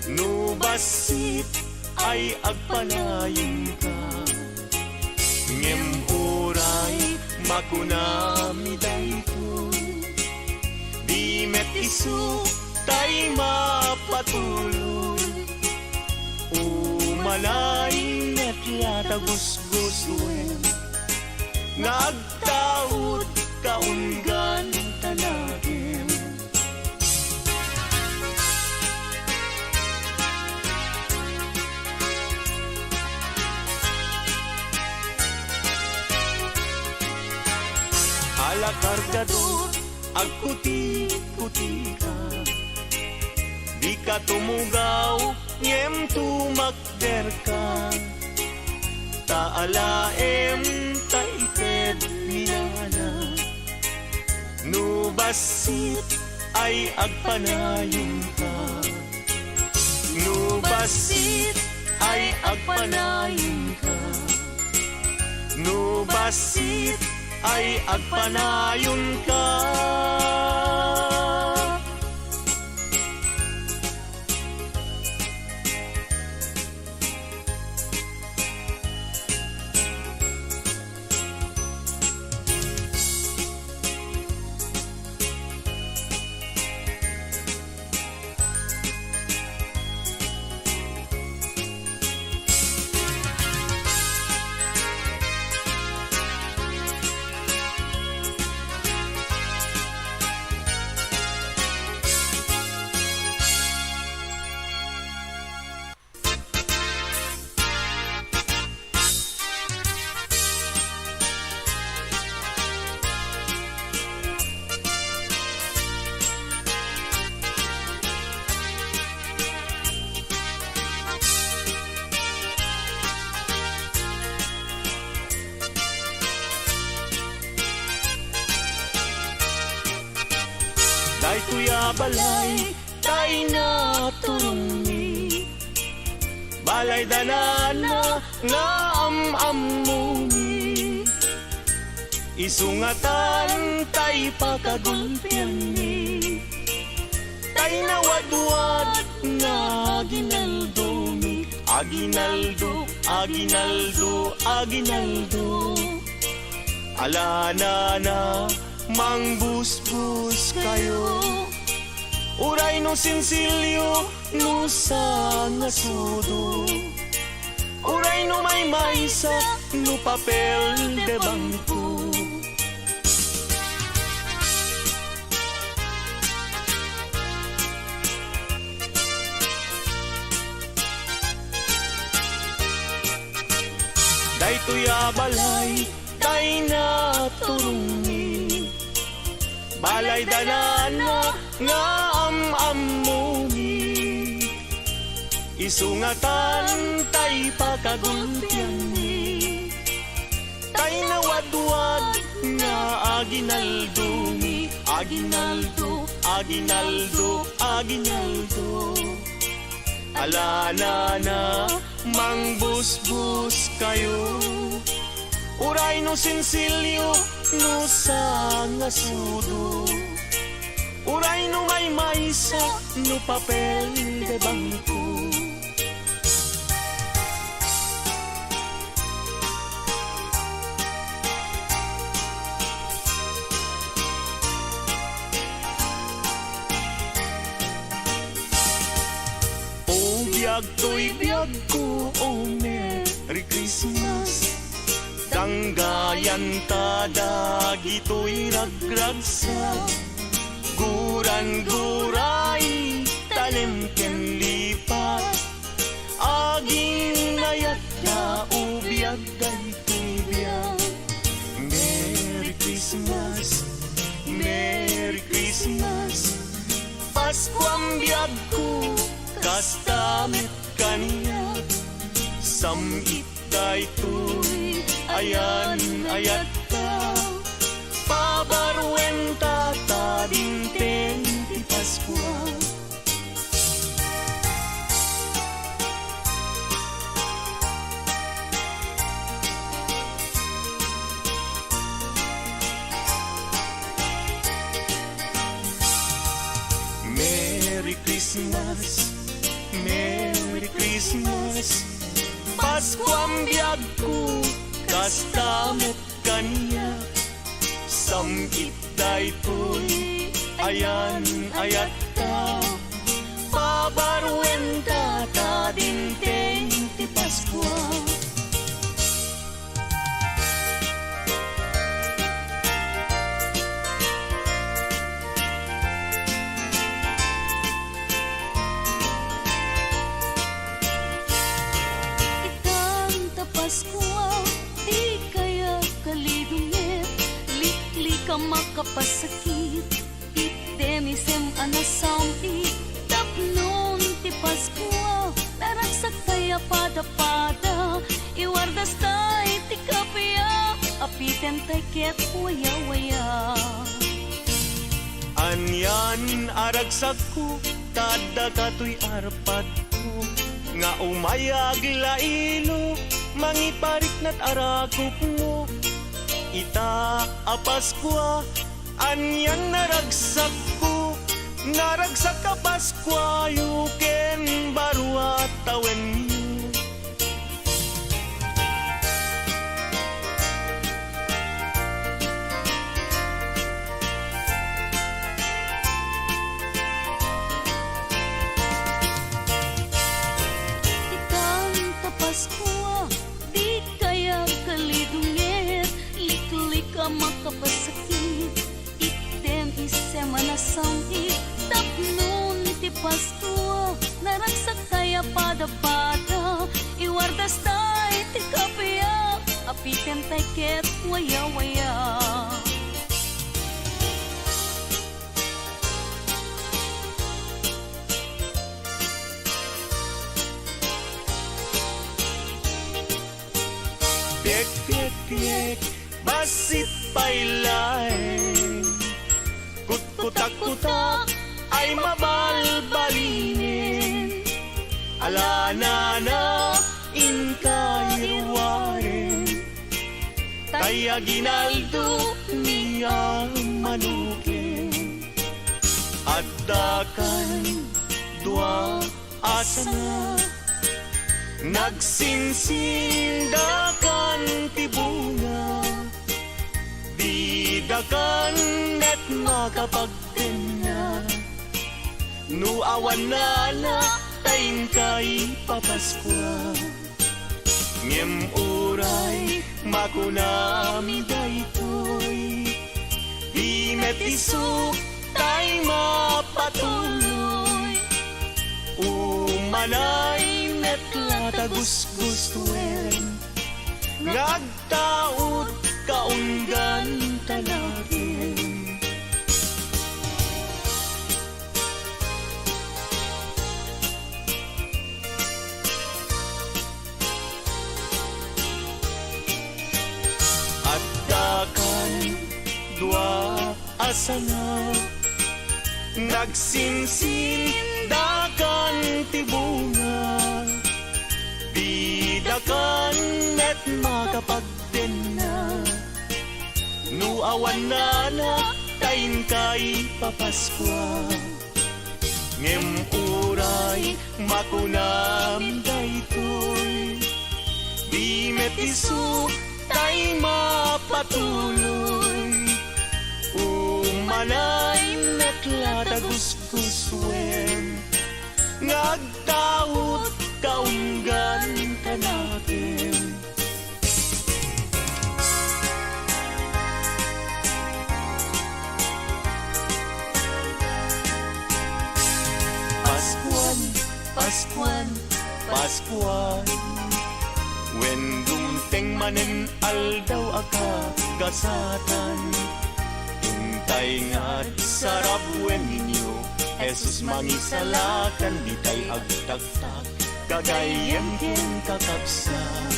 nubasit ay agpanayin ka. Ngem uray makunami daytoy, di met isu tay mapatuloy. Umalay net yata gusgusuin, nagtaod kaunggan tanagin. Alakargador agkuti-kuti ka, di ka tumugaw ngem tumakder ka. Taalaem taited minana, nubasit ay agpanayon ka. Nubasit ay agpanayon ka. Nubasit ay agpanayon ka. Tuya balay tay na turungi, balay danana nga amamuni. Isungatan tay pakagulpian ni, tay nawadwad nga aginaldumi. Aginaldo, aginaldo, aginaldo. Alana na mangbusbus kayo, uray no sinsilyo no sa ngasudo, uray no may maysa no papel de bangko. Daytoy balay tay na turungi, balay danana nga amamuni. Isungatan tay pakagulpian ni, tay nawadwad nga aginaldumi. Aginaldo, aginaldo, aginaldo. Alana na mangbusbus kayo, uray no sinsilyo no sa ngasudo, uray no may maysa no papel de bangko. O biyag to'y biyag ko, oh Merry Christmas. Tanggayan tada gito'y ragragsa, guran-guray tanim ken lipat, aging nayat na ubya biag daytoy biag. Merry Christmas, Merry Christmas. Pasko ang biag ko, kastamit kaniya. Samit daytoy, ayan ayat ka. Pabarwenta ta dinteng ti Pasko. Merry Christmas, Merry Christmas. Pasko ang biag ko, kastamit kaniya. Samit daytoy, ayan ayat ka. Pabarwenta ta dinteng ti Pasko. Makapasakit itemisem anasampi tapnon ti Pasko naragsak kaya pada-pada iwardas tay ti kapya apiten tay ket waya-waya. Anyan aragsak ko tada katoy arpad ko nga umayag lailo mangiparik nat arakop mo. Ita a Paskwa, anyan naragsak ko, naragsak ka Paskwa, yuken barwa tawen niyo. Itang ta Paskwa, di kaya kalidungit, ka makapasakit item isem anasangit tapnon ti Pasko naragsak kaya pada-pada iwardas tay ti kapya apiten tay ket waya-waya. Piek, piek, piek, basit pailay. Kut-kutak-kutak ay mabalbalinin. Alana na inkahirwarin. Kaya ginaldo niya manukin. At dakan dua asana. Nagsinsindakan ti bunga. Didakan at makapagtena. Nuawan na tayin kay papaskwa. Ngem uray makunami daytoy. Di metisok tay mapatuloy. Umanay met latagus-gustuin. Ngagtaot kaunggan talagin. At dakan dua asana. Nagsinsin dakan ti bunga. Didakan at makapagtena. Nuawan na tayin kay papaskwa. Ngem uray makunam daytoy. Di metiso tay mapatuloy. Umanay met latagus-guswen. Ngagtaot kaunggan ka natin. Paskuan, Paskuan, when dumteng manen aldaw aka gasatan. Intay nga't sarap wen ninyo, Jesus mangisalakan ditay agtagtag, kagayem ken kakabsan.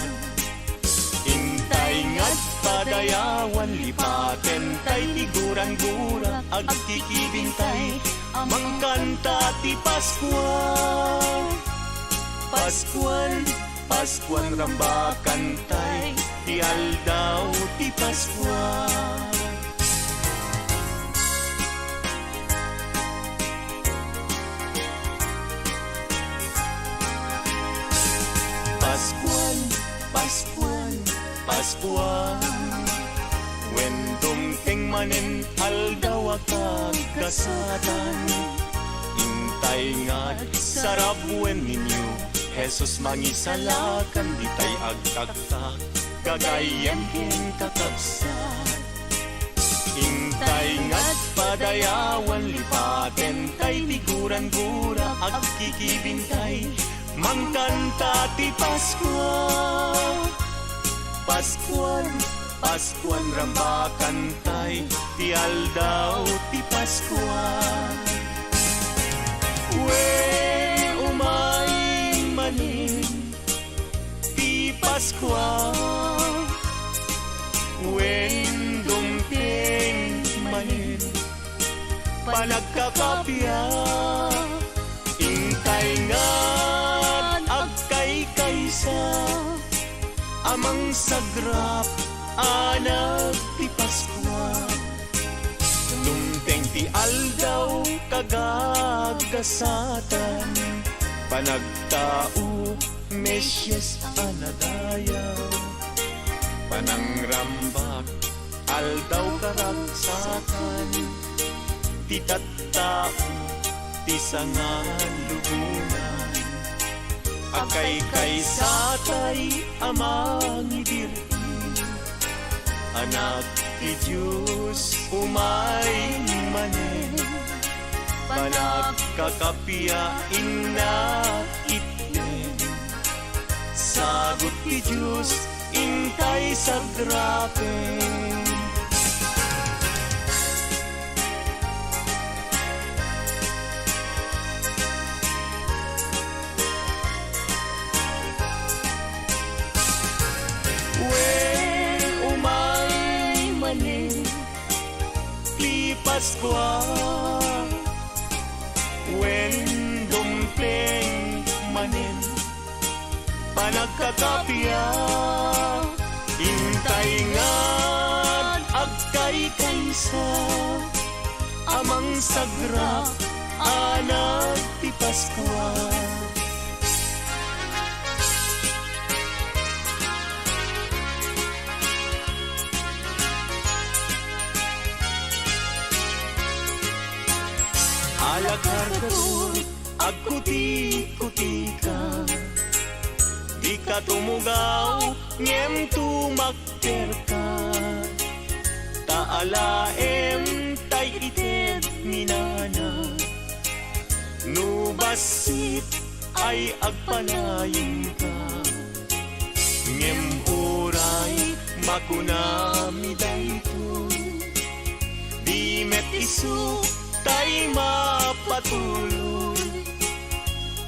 Intay nga't padayawan lipaten tay tiguran-gura agkikibintay, mangkanta ti Paskwan. Paskwan, Paskwan rambakan tay, ti aldaw ti Paskwan. Paskwan, Paskwan, Paskwan, wen dumteng manen aldaw aka gasatan. Intay nga't sarap wen ninyo, Jesus mangisalakan ditay agtagtag, kagayem ken kakabsan. Intay nga't padayawan lipaten tay tiguran-gura agkikibintay, mangkanta ti Paskwan. Paskwan, Paskwan rambakan tay, ti aldaw ti Paskwan. Wen umay manin ti Paskwan, wen dumteng manin panagkakapya. Intay nga't agkay kaysa, amang sagrap anak ti Paskwan. Dumteng ti aldaw kagagasatan, panagtao Mesyes anadayaw, panangrambak aldaw karagsakan, ti tattao ti sangan lubunan, akay kaysatay amang idirin, anak ti Diyos umay manen, panagkakapiain na itnen, sagot ti Diyos intay sagrapen. Paskwan, wen dumteng manen panagkakapya. Intay nga't agkay kaysa, amang sagrap anak ti Paskwan. Alagkargatur, agkuti-kuti ka, di ka tumugaw, ngem tumakter ka. Taalaem tay ited minana, nubasit ay agpanayin ka. Ngem uray makunami dayto, di met isu tay mapatuloy,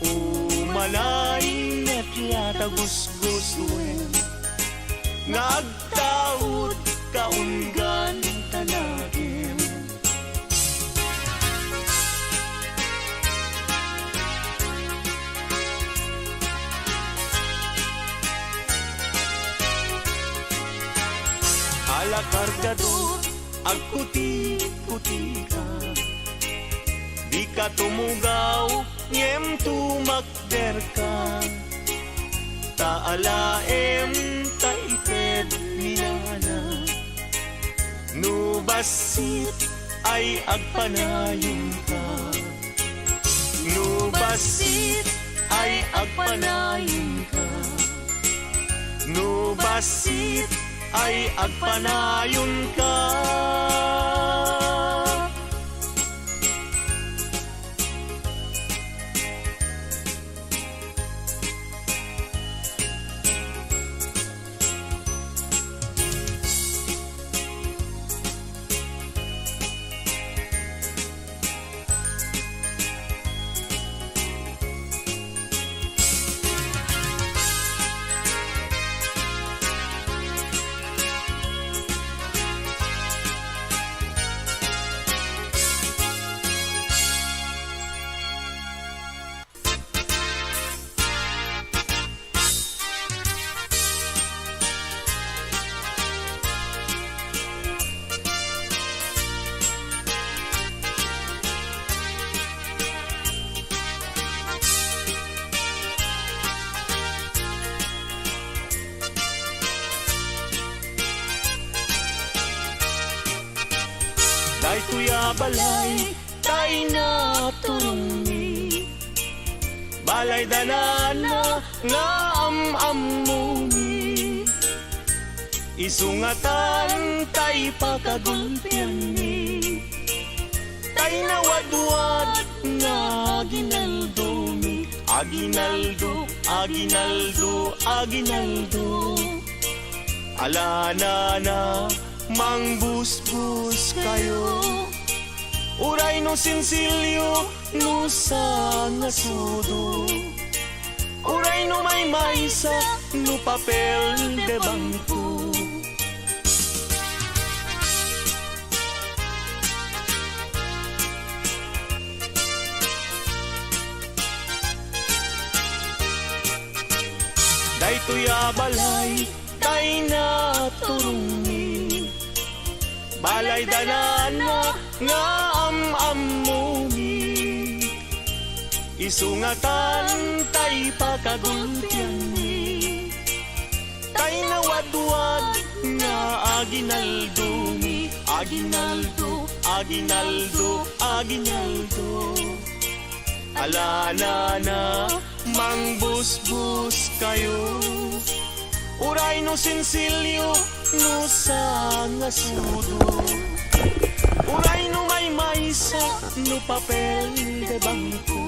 umalay net yata gusguswen, ngagtaod kaunggan tanagin. Alakargador, agkuti-kuti ka, di ka tumugaw, ngem tumakder ka. Taalaem taited minana, nubasit ay agpanayon ka. Nubasit ay agpanayon ka. Nubasit ay agpanayon ka. tuya balay tay na turumi balay danana nga am-amumi isungatan tay pakagulpian mi tay nawadwad nga ginaldumi aginaldo aginaldo aginaldo alana na mangbusbus kayo uray no sinsilyo no sa ngasudo uray no may maysa no papel de bangko day tuya balay tay na turumi balay danana nga am-amumi isungatan tay pakagultian mi tay nawadwad nga aginaldumi aginaldo aginaldo aginaldo alana na mangbusbus kayo uray no sinsilyo no sa ngasudo uray no may maysa no papel de bangko